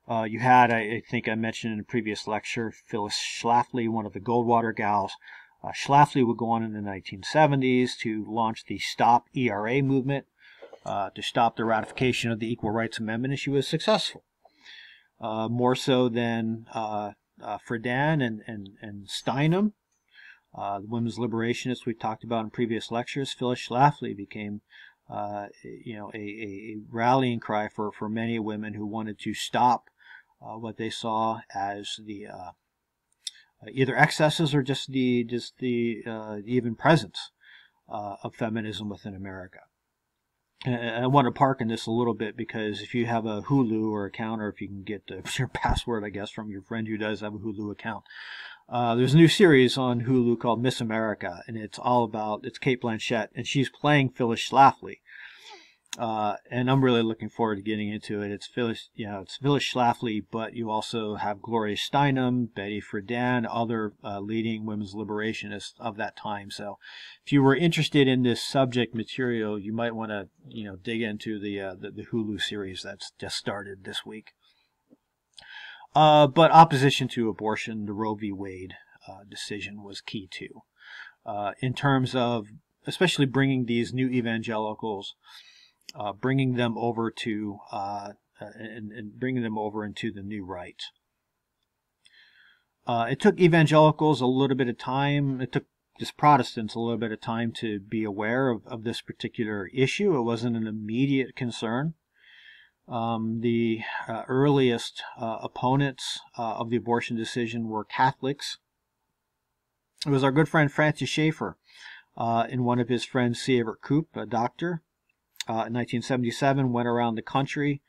You had, I think I mentioned in a previous lecture, Phyllis Schlafly, one of the Goldwater gals. Schlafly would go on in the 1970s to launch the Stop ERA movement to stop the ratification of the Equal Rights Amendment, and she was successful. More so than Friedan and Steinem, the women's liberationists we talked about in previous lectures. Phyllis Schlafly became a rallying cry for many women who wanted to stop what they saw as the either excesses or just the even presence of feminism within America. And I want to park in this a little bit, because if you have a Hulu or account, or if you can get your password, I guess, from your friend who does have a Hulu account, there's a new series on Hulu called Miss America, and it's Cate Blanchett, and she's playing Phyllis Schlafly. And I'm really looking forward to getting into it. It's Phyllis Schlafly, but you also have Gloria Steinem, Betty Friedan, other leading women's liberationists of that time. So if you were interested in this subject material, you might want to, dig into the Hulu series that's just started this week. But opposition to abortion, the Roe v. Wade decision, was key too, in terms of especially bringing these new evangelicals, bringing them over to and bringing them over into the new right. It took evangelicals a little bit of time. It took just Protestants a little bit of time to be aware of this particular issue. It wasn't an immediate concern. The earliest opponents of the abortion decision were Catholics. It was our good friend Francis Schaeffer and one of his friends, C. Everett Koop, a doctor, in 1977, went around the country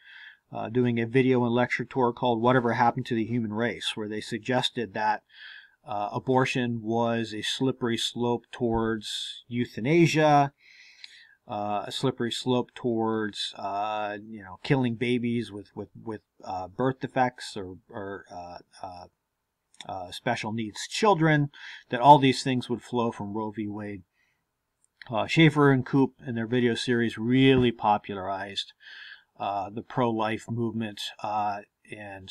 doing a video and lecture tour called Whatever Happened to the Human Race, where they suggested that abortion was a slippery slope towards euthanasia, a slippery slope towards killing babies with birth defects or special needs children, that all these things would flow from Roe v. Wade. Schaefer and Koop in their video series really popularized the pro-life movement and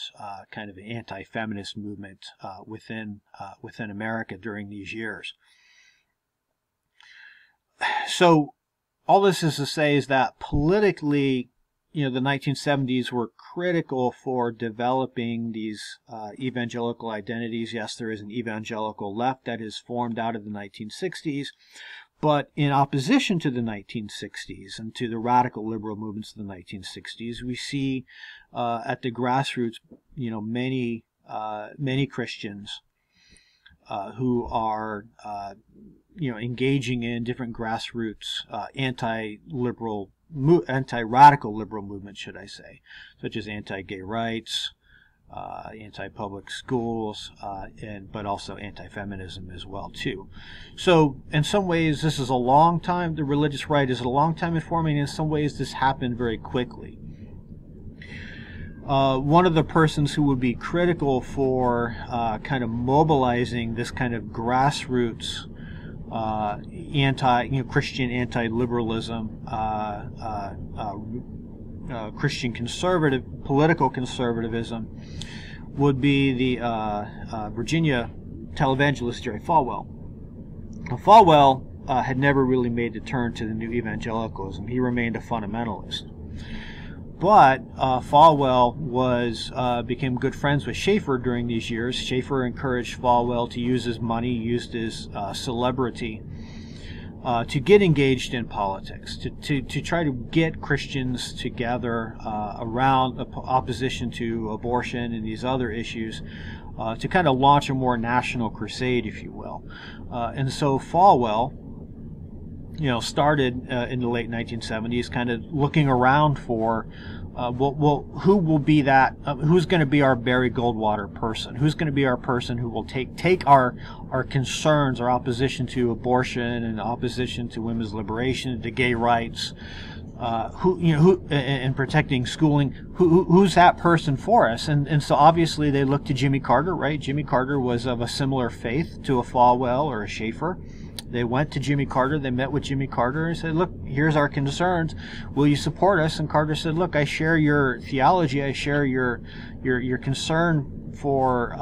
kind of an anti-feminist movement within America during these years. So all this is to say is that politically, the 1970s were critical for developing these evangelical identities. Yes, there is an evangelical left that has formed out of the 1960s, but in opposition to the 1960s and to the radical liberal movements of the 1960s, we see at the grassroots, many Christians who are engaging in different grassroots anti-radical liberal movements, should I say, such as anti-gay rights, anti-public schools, but also anti-feminism as well too. So in some ways this is a long time, the religious right is a long time in forming. In some ways this happened very quickly. One of the persons who would be critical for kind of mobilizing this kind of grassroots Christian anti-liberalism, Christian political conservatism would be the Virginia televangelist Jerry Falwell. Falwell had never really made the turn to the new evangelicalism. He remained a fundamentalist. But Falwell became good friends with Schaefer during these years. Schaefer encouraged Falwell to use his money, used his celebrity to get engaged in politics, to try to get Christians together around opposition to abortion and these other issues, to kind of launch a more national crusade, if you will. And so Falwell, started in the late 1970s, kind of looking around for, who will be that? Who's going to be our Barry Goldwater person? Who's going to be our person who will take our concerns, our opposition to abortion and opposition to women's liberation, to gay rights, and protecting schooling? Who's that person for us? And so obviously they looked to Jimmy Carter, right? Jimmy Carter was of a similar faith to a Falwell or a Schaefer. They went to Jimmy Carter, they met with Jimmy Carter and said, look, here's our concerns. Will you support us? And Carter said, look, I share your theology, I share your concern for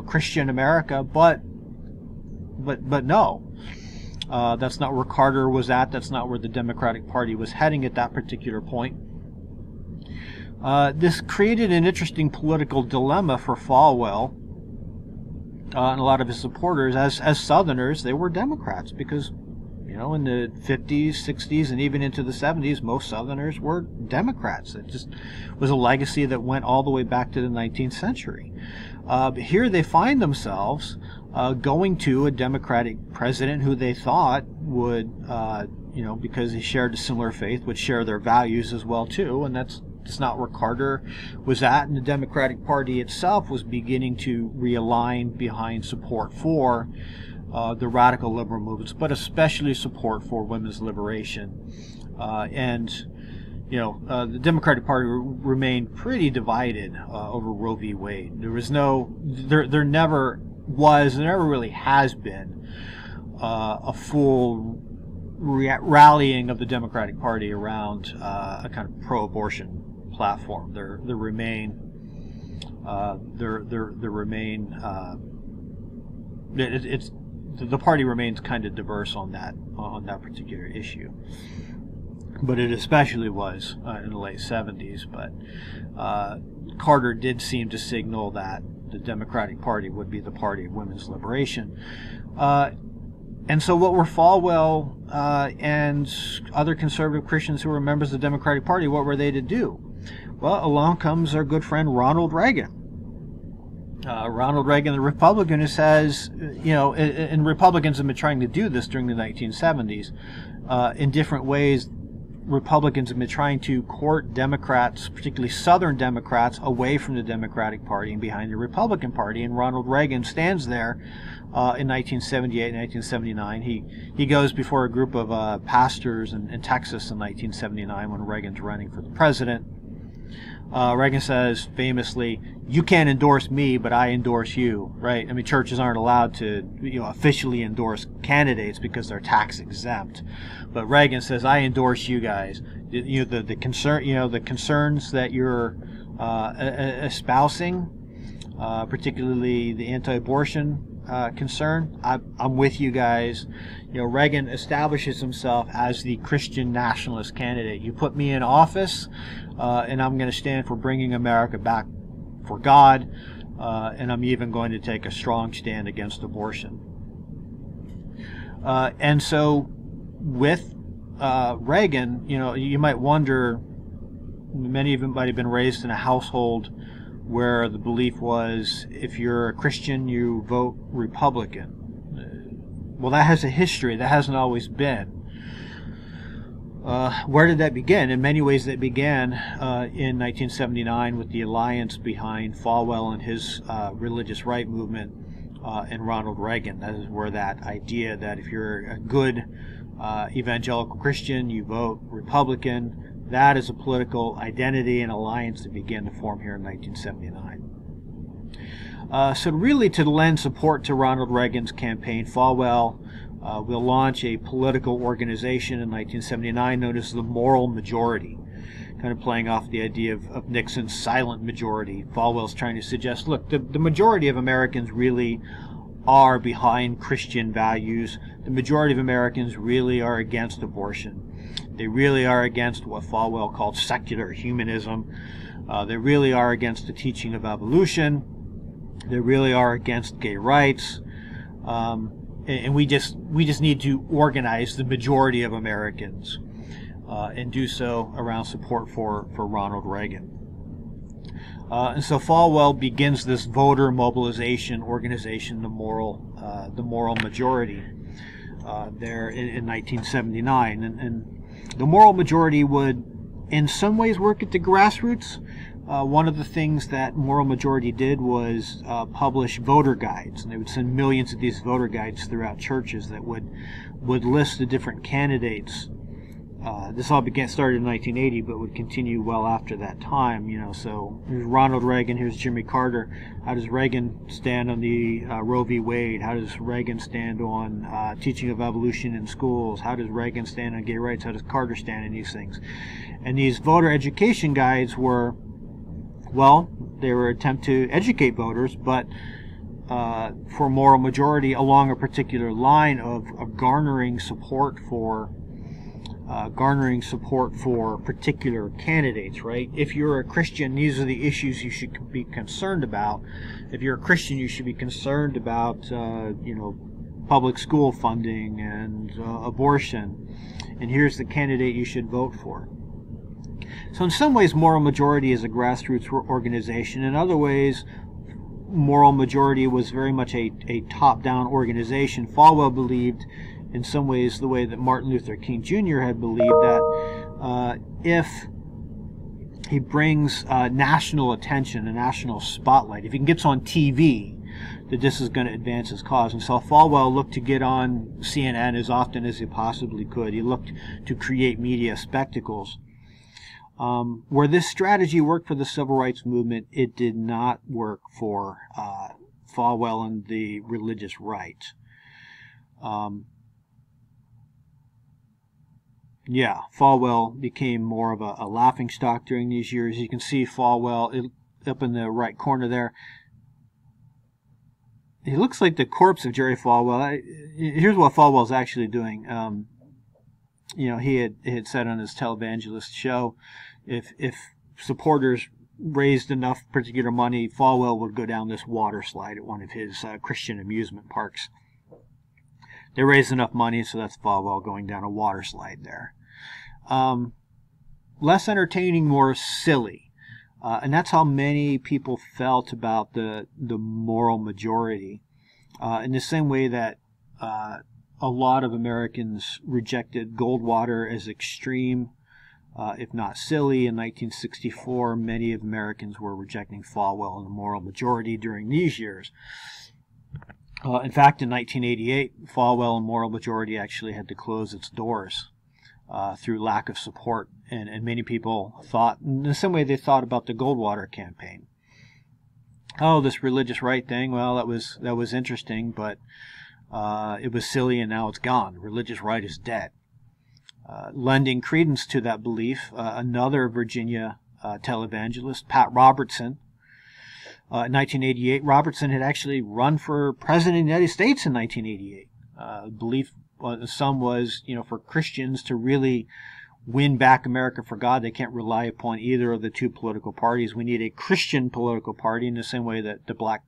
Christian America, but no. That's not where Carter was at. That's not where the Democratic Party was heading at that particular point. This created an interesting political dilemma for Falwell and a lot of his supporters. As Southerners, they were Democrats because, in the 50s, 60s, and even into the 70s, most Southerners were Democrats. It just was a legacy that went all the way back to the 19th century. But here they find themselves going to a Democratic president who they thought would, because he shared a similar faith, would share their values as well too, and that's not where Carter was at, and the Democratic Party itself was beginning to realign behind support for the radical liberal movements, but especially support for women's liberation. The Democratic Party remained pretty divided over Roe v. Wade. There never was, there never really has been a full rallying of the Democratic Party around a kind of pro-abortion platform. There remain the party remains kind of diverse on that particular issue, but it especially was in the late 70s. But Carter did seem to signal that the Democratic Party would be the party of women's liberation. And so what were Falwell and other conservative Christians who were members of the Democratic Party, what were they to do? Well, along comes our good friend Ronald Reagan. Ronald Reagan, the Republican, who says, and Republicans have been trying to do this during the 1970s in different ways. Republicans have been trying to court Democrats, particularly Southern Democrats, away from the Democratic Party and behind the Republican Party. And Ronald Reagan stands there in 1978, 1979. He goes before a group of pastors in Texas in 1979 when Reagan's running for the president. Reagan says famously, "You can't endorse me, but I endorse you," right? I mean, churches aren't allowed to, officially endorse candidates because they're tax exempt. But Reagan says, "I endorse you guys." The concerns that you're espousing, particularly the anti-abortion concern, I'm with you guys. Reagan establishes himself as the Christian nationalist candidate. You put me in office, and I'm going to stand for bringing America back for God, and I'm even going to take a strong stand against abortion. And so with Reagan, you might wonder, many of them might have been raised in a household where the belief was, if you're a Christian, you vote Republican. Well, that has a history. That hasn't always been. Where did that begin? In many ways, that began in 1979 with the alliance behind Falwell and his religious right movement and Ronald Reagan. That is where that idea that if you're a good evangelical Christian, you vote Republican, that is a political identity and alliance that began to form here in 1979. So really, to lend support to Ronald Reagan's campaign, Falwell will launch a political organization in 1979 known as the Moral Majority, kind of playing off the idea of Nixon's silent majority. Falwell's trying to suggest, look, the majority of Americans really are behind Christian values. The majority of Americans really are against abortion. They really are against what Falwell called secular humanism. They really are against the teaching of evolution. They really are against gay rights. And we just need to organize the majority of Americans and do so around support for Ronald Reagan. And so Falwell begins this voter mobilization organization, the Moral Majority, there in 1979. And the Moral Majority would, in some ways, work at the grassroots. One of the things that Moral Majority did was publish voter guides, and they would send millions of these voter guides throughout churches that would list the different candidates. This all started in 1980, but would continue well after that time. So here's Ronald Reagan, here's Jimmy Carter. How does Reagan stand on the Roe v. Wade? How does Reagan stand on teaching of evolution in schools? How does Reagan stand on gay rights? How does Carter stand on these things? And these voter education guides were, well, they were an attempt to educate voters, but for Moral Majority along a particular line of garnering support for particular candidates, right? If you're a Christian, these are the issues you should be concerned about. If you're a Christian, you should be concerned about, public school funding and abortion. And here's the candidate you should vote for. So in some ways, Moral Majority is a grassroots organization. In other ways, Moral Majority was very much a top-down organization. Falwell believed, in some ways, the way that Martin Luther King Jr. had believed, that if he brings national attention, a national spotlight, if he gets on TV, that this is going to advance his cause. And so Falwell looked to get on CNN as often as he possibly could. He looked to create media spectacles. Where this strategy worked for the civil rights movement, it did not work for Falwell and the religious right. Falwell became more of a laughingstock during these years. You can see Falwell up in the right corner there. He looks like the corpse of Jerry Falwell. Here's what Falwell's actually doing. He had said on his televangelist show, if supporters raised enough particular money, Falwell would go down this water slide at one of his Christian amusement parks. They raised enough money, so that's Falwell going down a water slide there. Less entertaining, more silly. And that's how many people felt about the Moral Majority. In the same way that a lot of Americans rejected Goldwater as extreme, if not silly. In 1964, many of Americans were rejecting Falwell in the moral majority during these years. In fact, in 1988, Falwell and moral majority actually had to close its doors through lack of support. And many people thought, in the same way they thought about the Goldwater campaign. Oh, this religious right thing, well, that was interesting, but it was silly and now it's gone. Religious right is dead. Lending credence to that belief, another Virginia televangelist, Pat Robertson. In 1988, Robertson had actually run for president of the United States in 1988. Belief, some was, for Christians to really win back America for God, they can't rely upon either of the two political parties. We need a Christian political party in the same way that the Black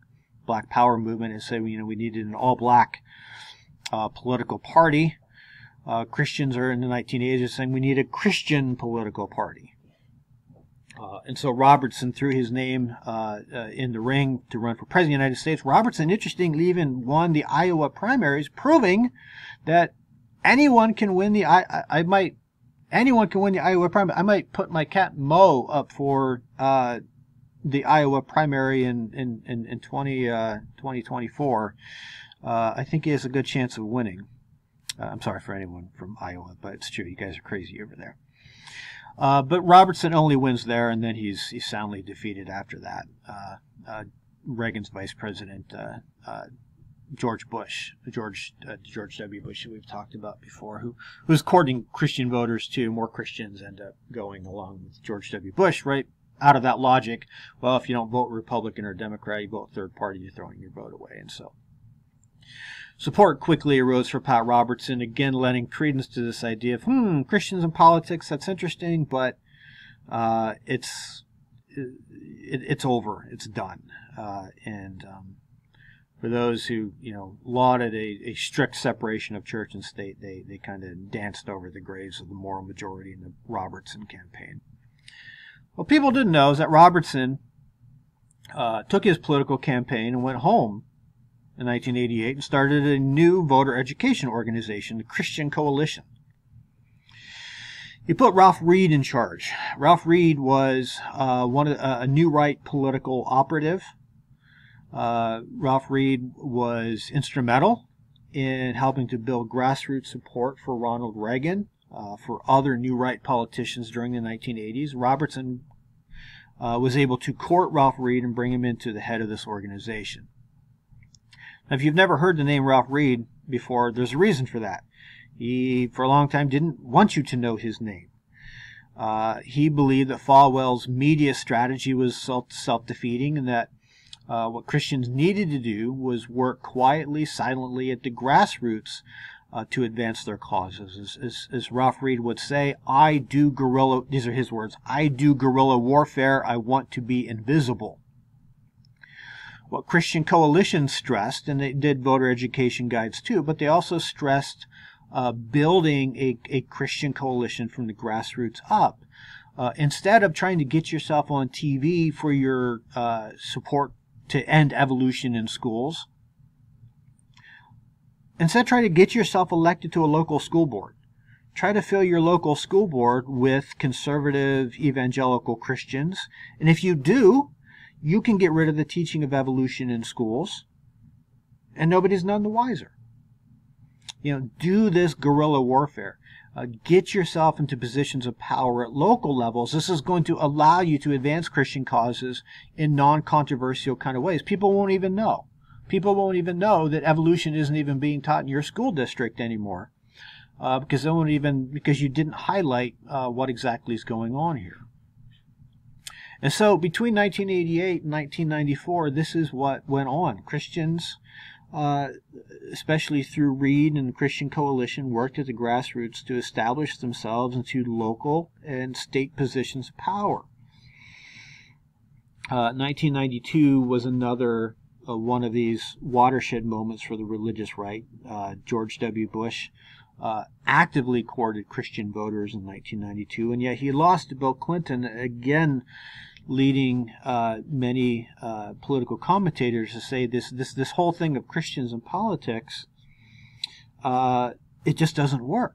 Power movement has said, we needed an all-black political party. Christians are in the 1980s saying we need a Christian political party. And so Robertson threw his name in the ring to run for president of the United States. Robertson, interestingly, even won the Iowa primaries, proving that anyone can win the anyone can win the Iowa primary. I might put my cat Mo up for the Iowa primary in 2024. I think he has a good chance of winning. I'm sorry for anyone from Iowa, but it's true. You guys are crazy over there. But Robertson only wins there, and then he's soundly defeated after that. Reagan's vice president, George W. Bush, who we've talked about before, who was courting Christian voters too. More Christians end up going along with George W. Bush, right? Out of that logic, well, if you don't vote Republican or Democrat, you vote third party, you're throwing your vote away. And so support quickly arose for Pat Robertson, again lending credence to this idea of, Christians in politics, that's interesting, but it's over, it's done. For those who, lauded a strict separation of church and state, they kind of danced over the graves of the moral majority in the Robertson campaign. What people didn't know is that Robertson took his political campaign and went home in 1988 and started a new voter education organization, the Christian Coalition. He put Ralph Reed in charge. Ralph Reed was a New Right political operative. Ralph Reed was instrumental in helping to build grassroots support for Ronald Reagan, for other New Right politicians during the 1980s. Robertson was able to court Ralph Reed and bring him into the head of this organization. Now, if you've never heard the name Ralph Reed before, there's a reason for that. He, for a long time, didn't want you to know his name. He believed that Falwell's media strategy was self-defeating, and that what Christians needed to do was work quietly, silently at the grassroots to advance their causes. As Ralph Reed would say, these are his words, I do guerrilla warfare, I want to be invisible. What Christian Coalition stressed, and they did voter education guides too, but they also stressed building a Christian coalition from the grassroots up. Instead of trying to get yourself on TV for your support to end evolution in schools, instead try to get yourself elected to a local school board. Try to fill your local school board with conservative evangelical Christians, and if you do, you can get rid of the teaching of evolution in schools, and nobody's none the wiser. Do this guerrilla warfare. Get yourself into positions of power at local levels. This is going to allow you to advance Christian causes in non-controversial kind of ways. People won't even know. People won't even know that evolution isn't even being taught in your school district anymore, because you didn't highlight what exactly is going on here. And so between 1988 and 1994, this is what went on. Christians, especially through Reed and the Christian Coalition, worked at the grassroots to establish themselves into local and state positions of power. 1992 was another one of these watershed moments for the religious right. George W. Bush actively courted Christian voters in 1992, and yet he lost to Bill Clinton, again leading many political commentators to say this whole thing of Christians in politics, it just doesn't work.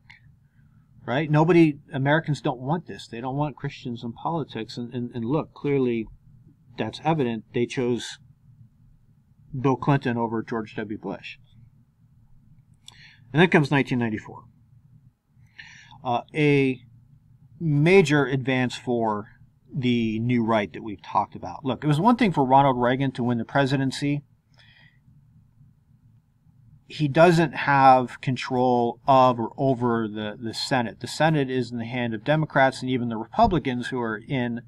right? Americans don't want this. They don't want Christians in politics. And look, clearly that's evident. They chose Bill Clinton over George W. Bush. And then comes 1994. A major advance for the new right that we've talked about. Look, it was one thing for Ronald Reagan to win the presidency. He doesn't have control of or over the Senate. The Senate is in the hand of Democrats, and even the Republicans who are in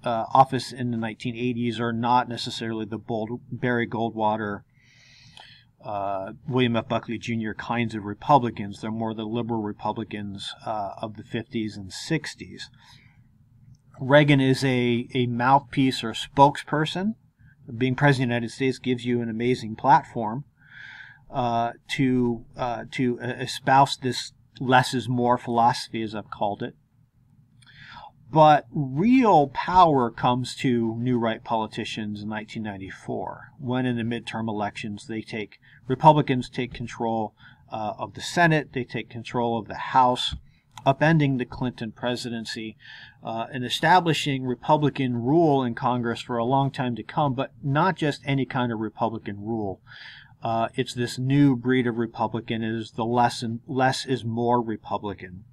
office in the 1980s are not necessarily the Barry Goldwater, William F. Buckley Jr. kinds of Republicans. They're more the liberal Republicans of the 50s and 60s. Reagan is a mouthpiece or a spokesperson. Being president of the United States gives you an amazing platform to espouse this less is more philosophy, as I've called it. But real power comes to new right politicians in 1994, when in the midterm elections Republicans take control of the Senate, they take control of the House, upending the Clinton presidency and establishing Republican rule in Congress for a long time to come, but not just any kind of Republican rule. It's this new breed of Republican. It is the less is more Republican.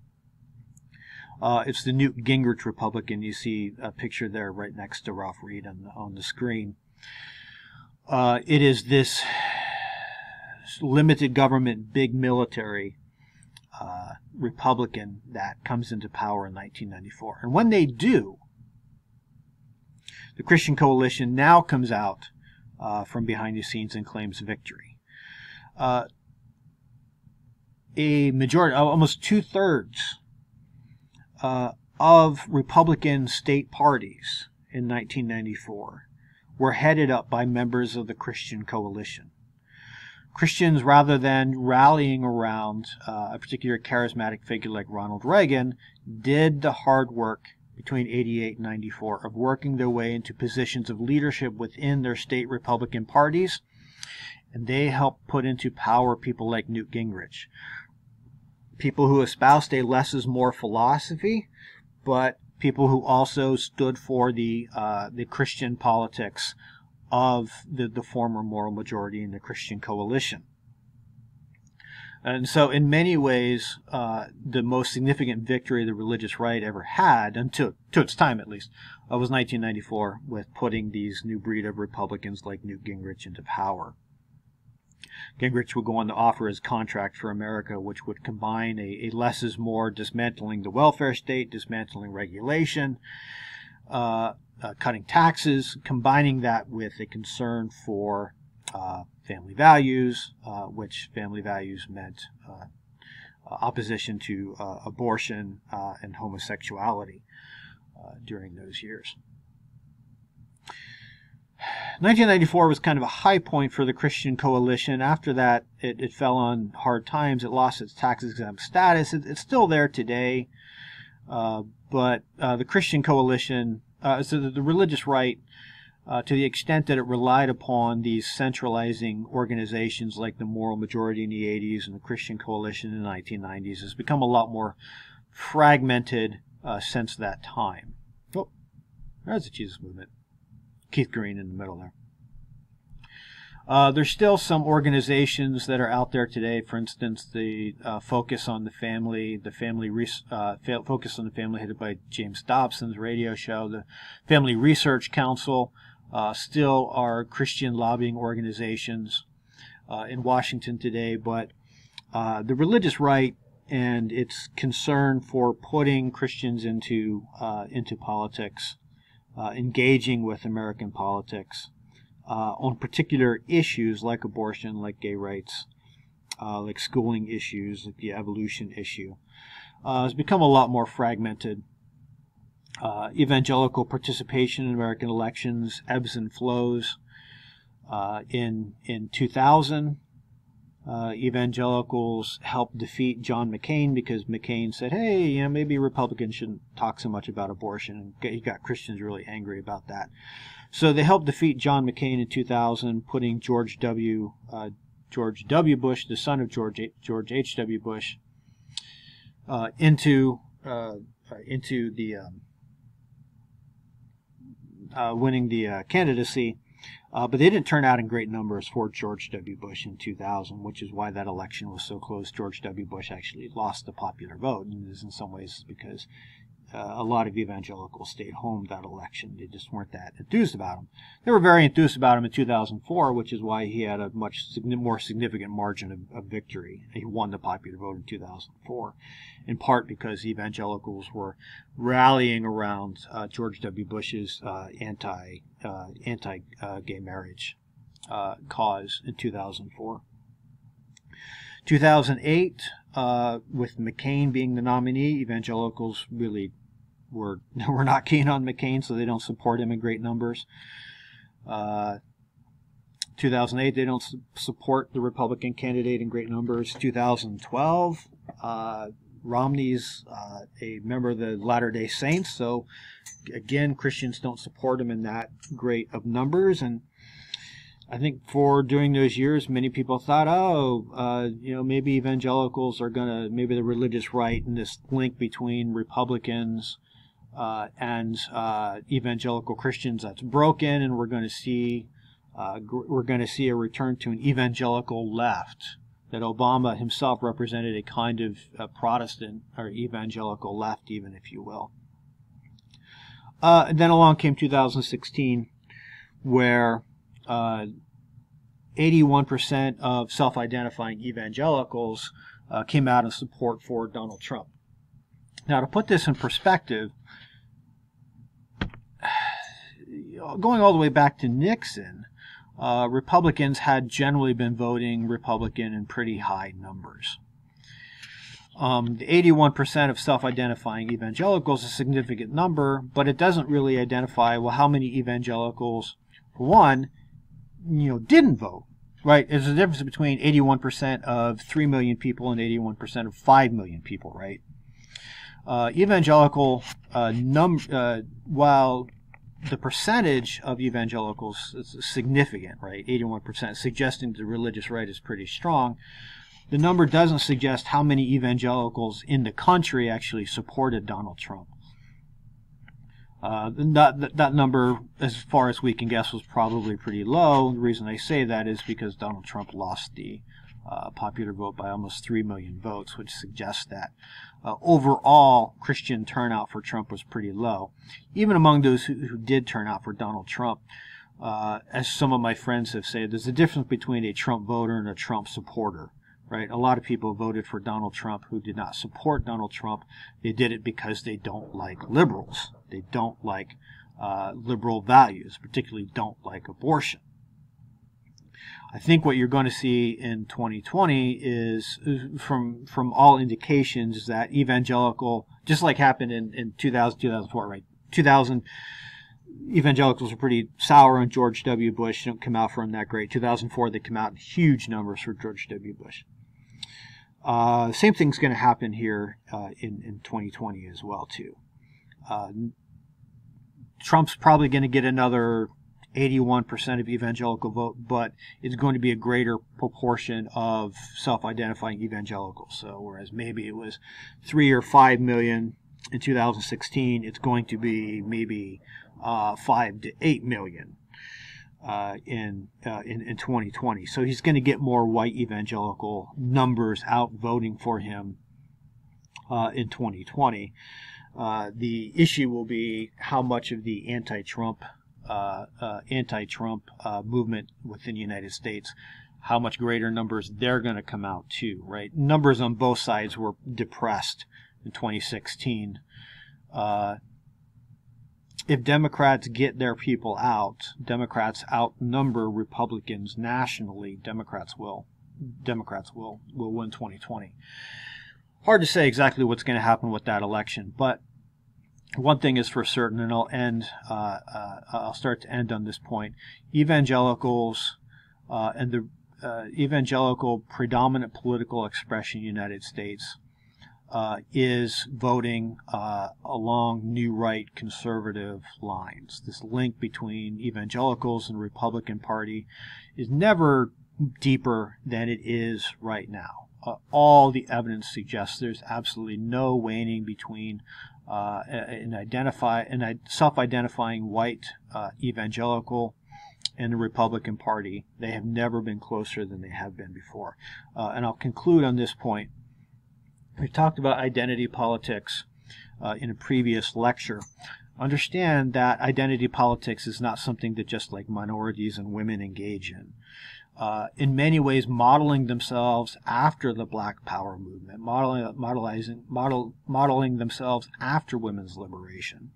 It's the Newt Gingrich Republican. You see a picture there right next to Ralph Reed on the screen. It is this limited government, big military Republican that comes into power in 1994. And when they do, the Christian Coalition now comes out from behind the scenes and claims victory. A majority, almost 2/3 of Republican state parties in 1994 were headed up by members of the Christian Coalition. Christians, rather than rallying around a particular charismatic figure like Ronald Reagan, did the hard work between 88 and 94 of working their way into positions of leadership within their state Republican parties, and they helped put into power people like Newt Gingrich. People who espoused a less is more philosophy, but people who also stood for the Christian politics of the former moral majority in the Christian Coalition. And so in many ways, the most significant victory the religious right ever had, until to its time at least, was 1994, with putting these new breed of Republicans like Newt Gingrich into power. Gingrich would go on to offer his contract for America, which would combine a less is more, dismantling the welfare state, dismantling regulation, cutting taxes, combining that with a concern for family values, which family values meant opposition to abortion and homosexuality during those years. 1994 was kind of a high point for the Christian Coalition. After that, it fell on hard times. It lost its tax-exempt status. It's still there today, but the Christian Coalition, so the religious right, to the extent that it relied upon these centralizing organizations like the Moral Majority in the 80s and the Christian Coalition in the 1990s, has become a lot more fragmented since that time. Oh, there's the Jesus Movement. Keith Green in the middle there. There's still some organizations that are out there today. For instance, the Focus on the Family, Focus on the Family, headed by James Dobson's radio show. The Family Research Council still are Christian lobbying organizations in Washington today. But the religious right and its concern for putting Christians into politics, engaging with American politics on particular issues like abortion, like gay rights, like schooling issues, like the evolution issue, has become a lot more fragmented. Evangelical participation in American elections ebbs and flows. In 2000, evangelicals helped defeat John McCain because McCain said, hey, maybe Republicans shouldn't talk so much about abortion. And he got Christians really angry about that. So they helped defeat John McCain in 2000, putting George W. Bush, the son of George H.W. Bush, into the winning the candidacy, but they didn't turn out in great numbers for George W. Bush in 2000, which is why that election was so close. George W. Bush actually lost the popular vote, and this in some ways is because a lot of evangelicals stayed home that election. They just weren't that enthused about him. They were very enthused about him in 2004, which is why he had a much more significant margin of victory. He won the popular vote in 2004, in part because evangelicals were rallying around George W. Bush's anti-gay marriage cause in 2004. 2008, with McCain being the nominee, evangelicals really were not keen on McCain, so they don't support him in great numbers. 2008, they don't support the Republican candidate in great numbers. 2012, Romney's a member of the Latter-day Saints, so again, Christians don't support him in that great of numbers. And I think during those years, many people thought, maybe evangelicals are maybe the religious right and this link between Republicans and evangelical Christians that's broken, and we're going to see a return to an evangelical left. That Obama himself represented a kind of Protestant or evangelical left, even, if you will. And then along came 2016, where 81% of self-identifying evangelicals came out in support for Donald Trump. Now, to put this in perspective, going all the way back to Nixon, Republicans had generally been voting Republican in pretty high numbers. The 81% of self-identifying evangelicals is a significant number, but it doesn't really identify, well, how many evangelicals, for one, didn't vote, right? There's a difference between 81% of 3 million people and 81% of 5 million people, right? While the percentage of evangelicals is significant, right? 81%, suggesting the religious right is pretty strong. The number doesn't suggest how many evangelicals in the country actually supported Donald Trump. That number, as far as we can guess, was probably pretty low. The reason I say that is because Donald Trump lost the popular vote by almost 3 million votes, which suggests that overall Christian turnout for Trump was pretty low. Even among those who did turn out for Donald Trump, as some of my friends have said, there's a difference between a Trump voter and a Trump supporter. Right? A lot of people voted for Donald Trump who did not support Donald Trump. They did it because they don't like liberals. They don't like liberal values, particularly don't like abortion. I think what you're going to see in 2020 is, from all indications, is that evangelical, just like happened in 2000, 2004, right? 2000, evangelicals were pretty sour on George W. Bush. They don't come out for him that great. 2004, they come out in huge numbers for George W. Bush. Same thing's going to happen here in 2020 as well, too. Trump's probably going to get another 81% of evangelical vote, but it's going to be a greater proportion of self-identifying evangelicals. So whereas maybe it was 3 or 5 million in 2016, it's going to be maybe 5 to 8 million in 2020. So he's going to get more white evangelical numbers out voting for him in 2020. The issue will be how much of the anti-Trump movement within the United States, how much greater numbers they're going to come out to, right? Numbers on both sides were depressed in 2016. If Democrats get their people out, Democrats outnumber Republicans nationally, Democrats will win 2020. Hard to say exactly what's going to happen with that election, but one thing is for certain, and I'll start to end on this point. Evangelicals and the evangelical predominant political expression in the United States is voting along new right conservative lines. This link between evangelicals and the Republican Party is never deeper than it is right now. All the evidence suggests there's absolutely no waning between an self-identifying white evangelical and the Republican Party. They have never been closer than they have been before. And I'll conclude on this point. We talked about identity politics in a previous lecture. Understand that identity politics is not something that just like minorities and women engage in many ways modeling themselves after the Black Power movement, modeling themselves after women's liberation.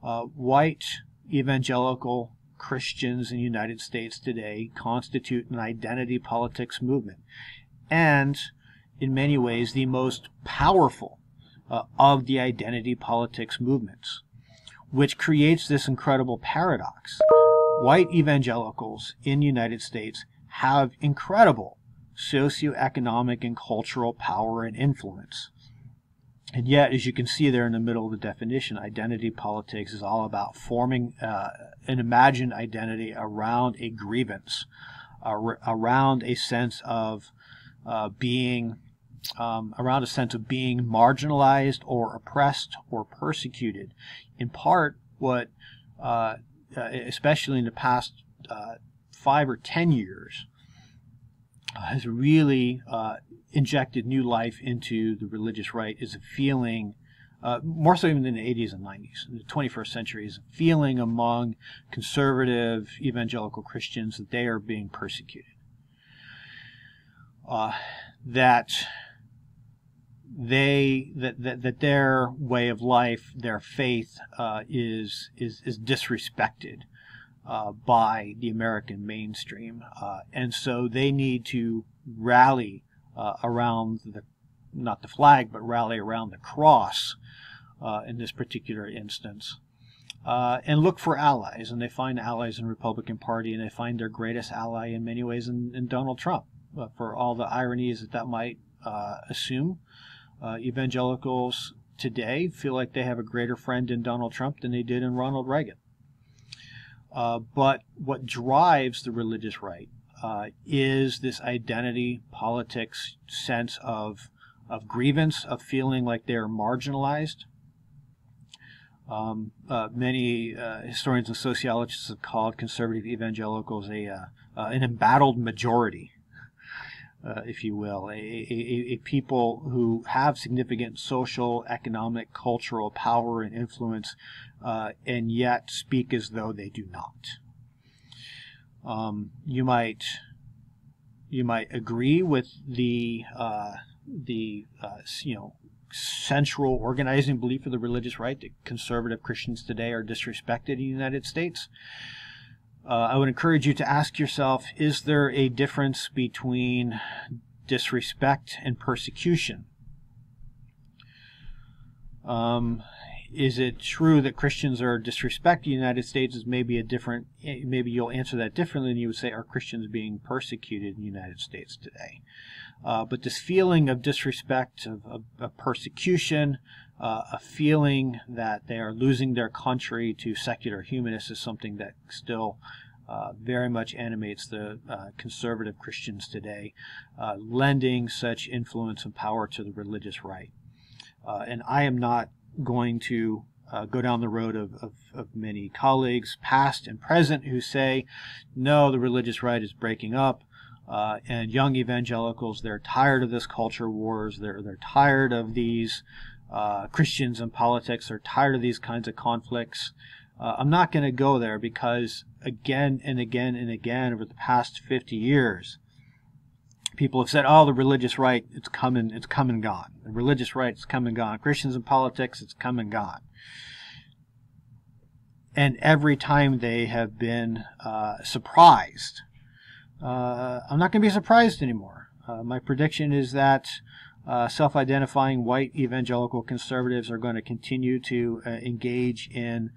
White evangelical Christians in the United States today constitute an identity politics movement, and in many ways the most powerful of the identity politics movements, which creates this incredible paradox. White evangelicals in the United States have incredible socioeconomic and cultural power and influence. And yet, as you can see there in the middle of the definition, identity politics is all about forming an imagined identity around a grievance, around a sense of being marginalized or oppressed or persecuted. In part, what especially in the past 5 or 10 years has really injected new life into the religious right is a feeling, more so even in the 80s and 90s, in the 21st century, is a feeling among conservative evangelical Christians that they are being persecuted. That their way of life, their faith, is disrespected by the American mainstream, and so they need to rally around not the flag, but rally around the cross in this particular instance, and look for allies. And they find allies in the Republican Party, and they find their greatest ally in many ways in Donald Trump, for all the ironies that might assume. Evangelicals today feel like they have a greater friend in Donald Trump than they did in Ronald Reagan. But what drives the religious right is this identity politics sense of grievance, of feeling like they're marginalized. Many historians and sociologists have called conservative evangelicals an embattled majority, if you will, a people who have significant social, economic, cultural power and influence, and yet speak as though they do not. You might agree with the central organizing belief of the religious right that conservative Christians today are disrespected in the United States. I would encourage you to ask yourself, is there a difference between disrespect and persecution? Is it true that Christians are disrespected in the United States? Is maybe you'll answer that differently, and you would say, are Christians being persecuted in the United States today? But this feeling of disrespect, of persecution, a feeling that they are losing their country to secular humanists is something that still very much animates the conservative Christians today, lending such influence and power to the religious right. And I am not going to go down the road of many colleagues, past and present, who say, no, the religious right is breaking up. And young evangelicals, they're tired of this culture wars. They're tired of these Christians and politics. They're tired of these kinds of conflicts. I'm not going to go there, because again and again and again over the past 50 years, people have said, oh, the religious right, it's come and gone. The religious right, it's come and gone. Christians and politics, it's come and gone. And every time they have been surprised, I'm not going to be surprised anymore. My prediction is that self-identifying white evangelical conservatives are going to continue to engage in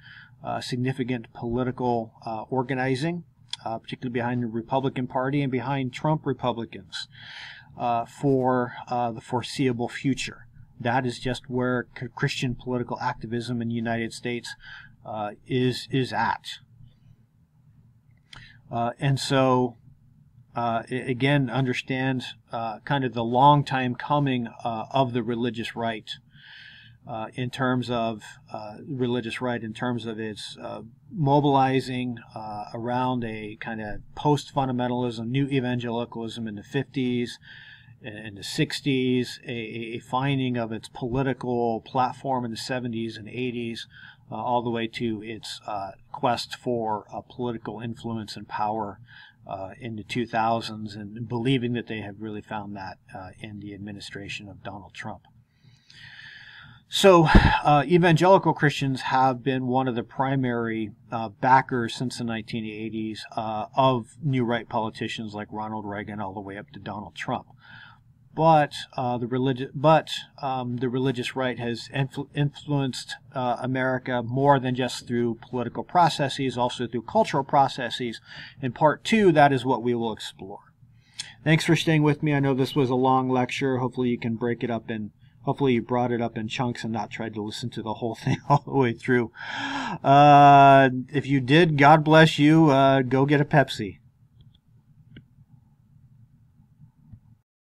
significant political organizing, particularly behind the Republican Party and behind Trump Republicans, for the foreseeable future. That is just where Christian political activism in the United States is at. And so again, understand kind of the long time coming of the religious right. In terms of its mobilizing around a kind of post-fundamentalism, new evangelicalism in the 50s, in the 60s, a finding of its political platform in the 70s and 80s, all the way to its quest for political influence and power in the 2000s, and believing that they have really found that in the administration of Donald Trump. So evangelical Christians have been one of the primary backers since the 1980s of new right politicians like Ronald Reagan all the way up to Donald Trump. But the religious right has influenced America more than just through political processes, also through cultural processes. In part 2, that is what we will explore. Thanks for staying with me. I know this was a long lecture. Hopefully you can break it up in Hopefully you brought it up in chunks and not tried to listen to the whole thing all the way through. If you did, God bless you. Go get a Pepsi.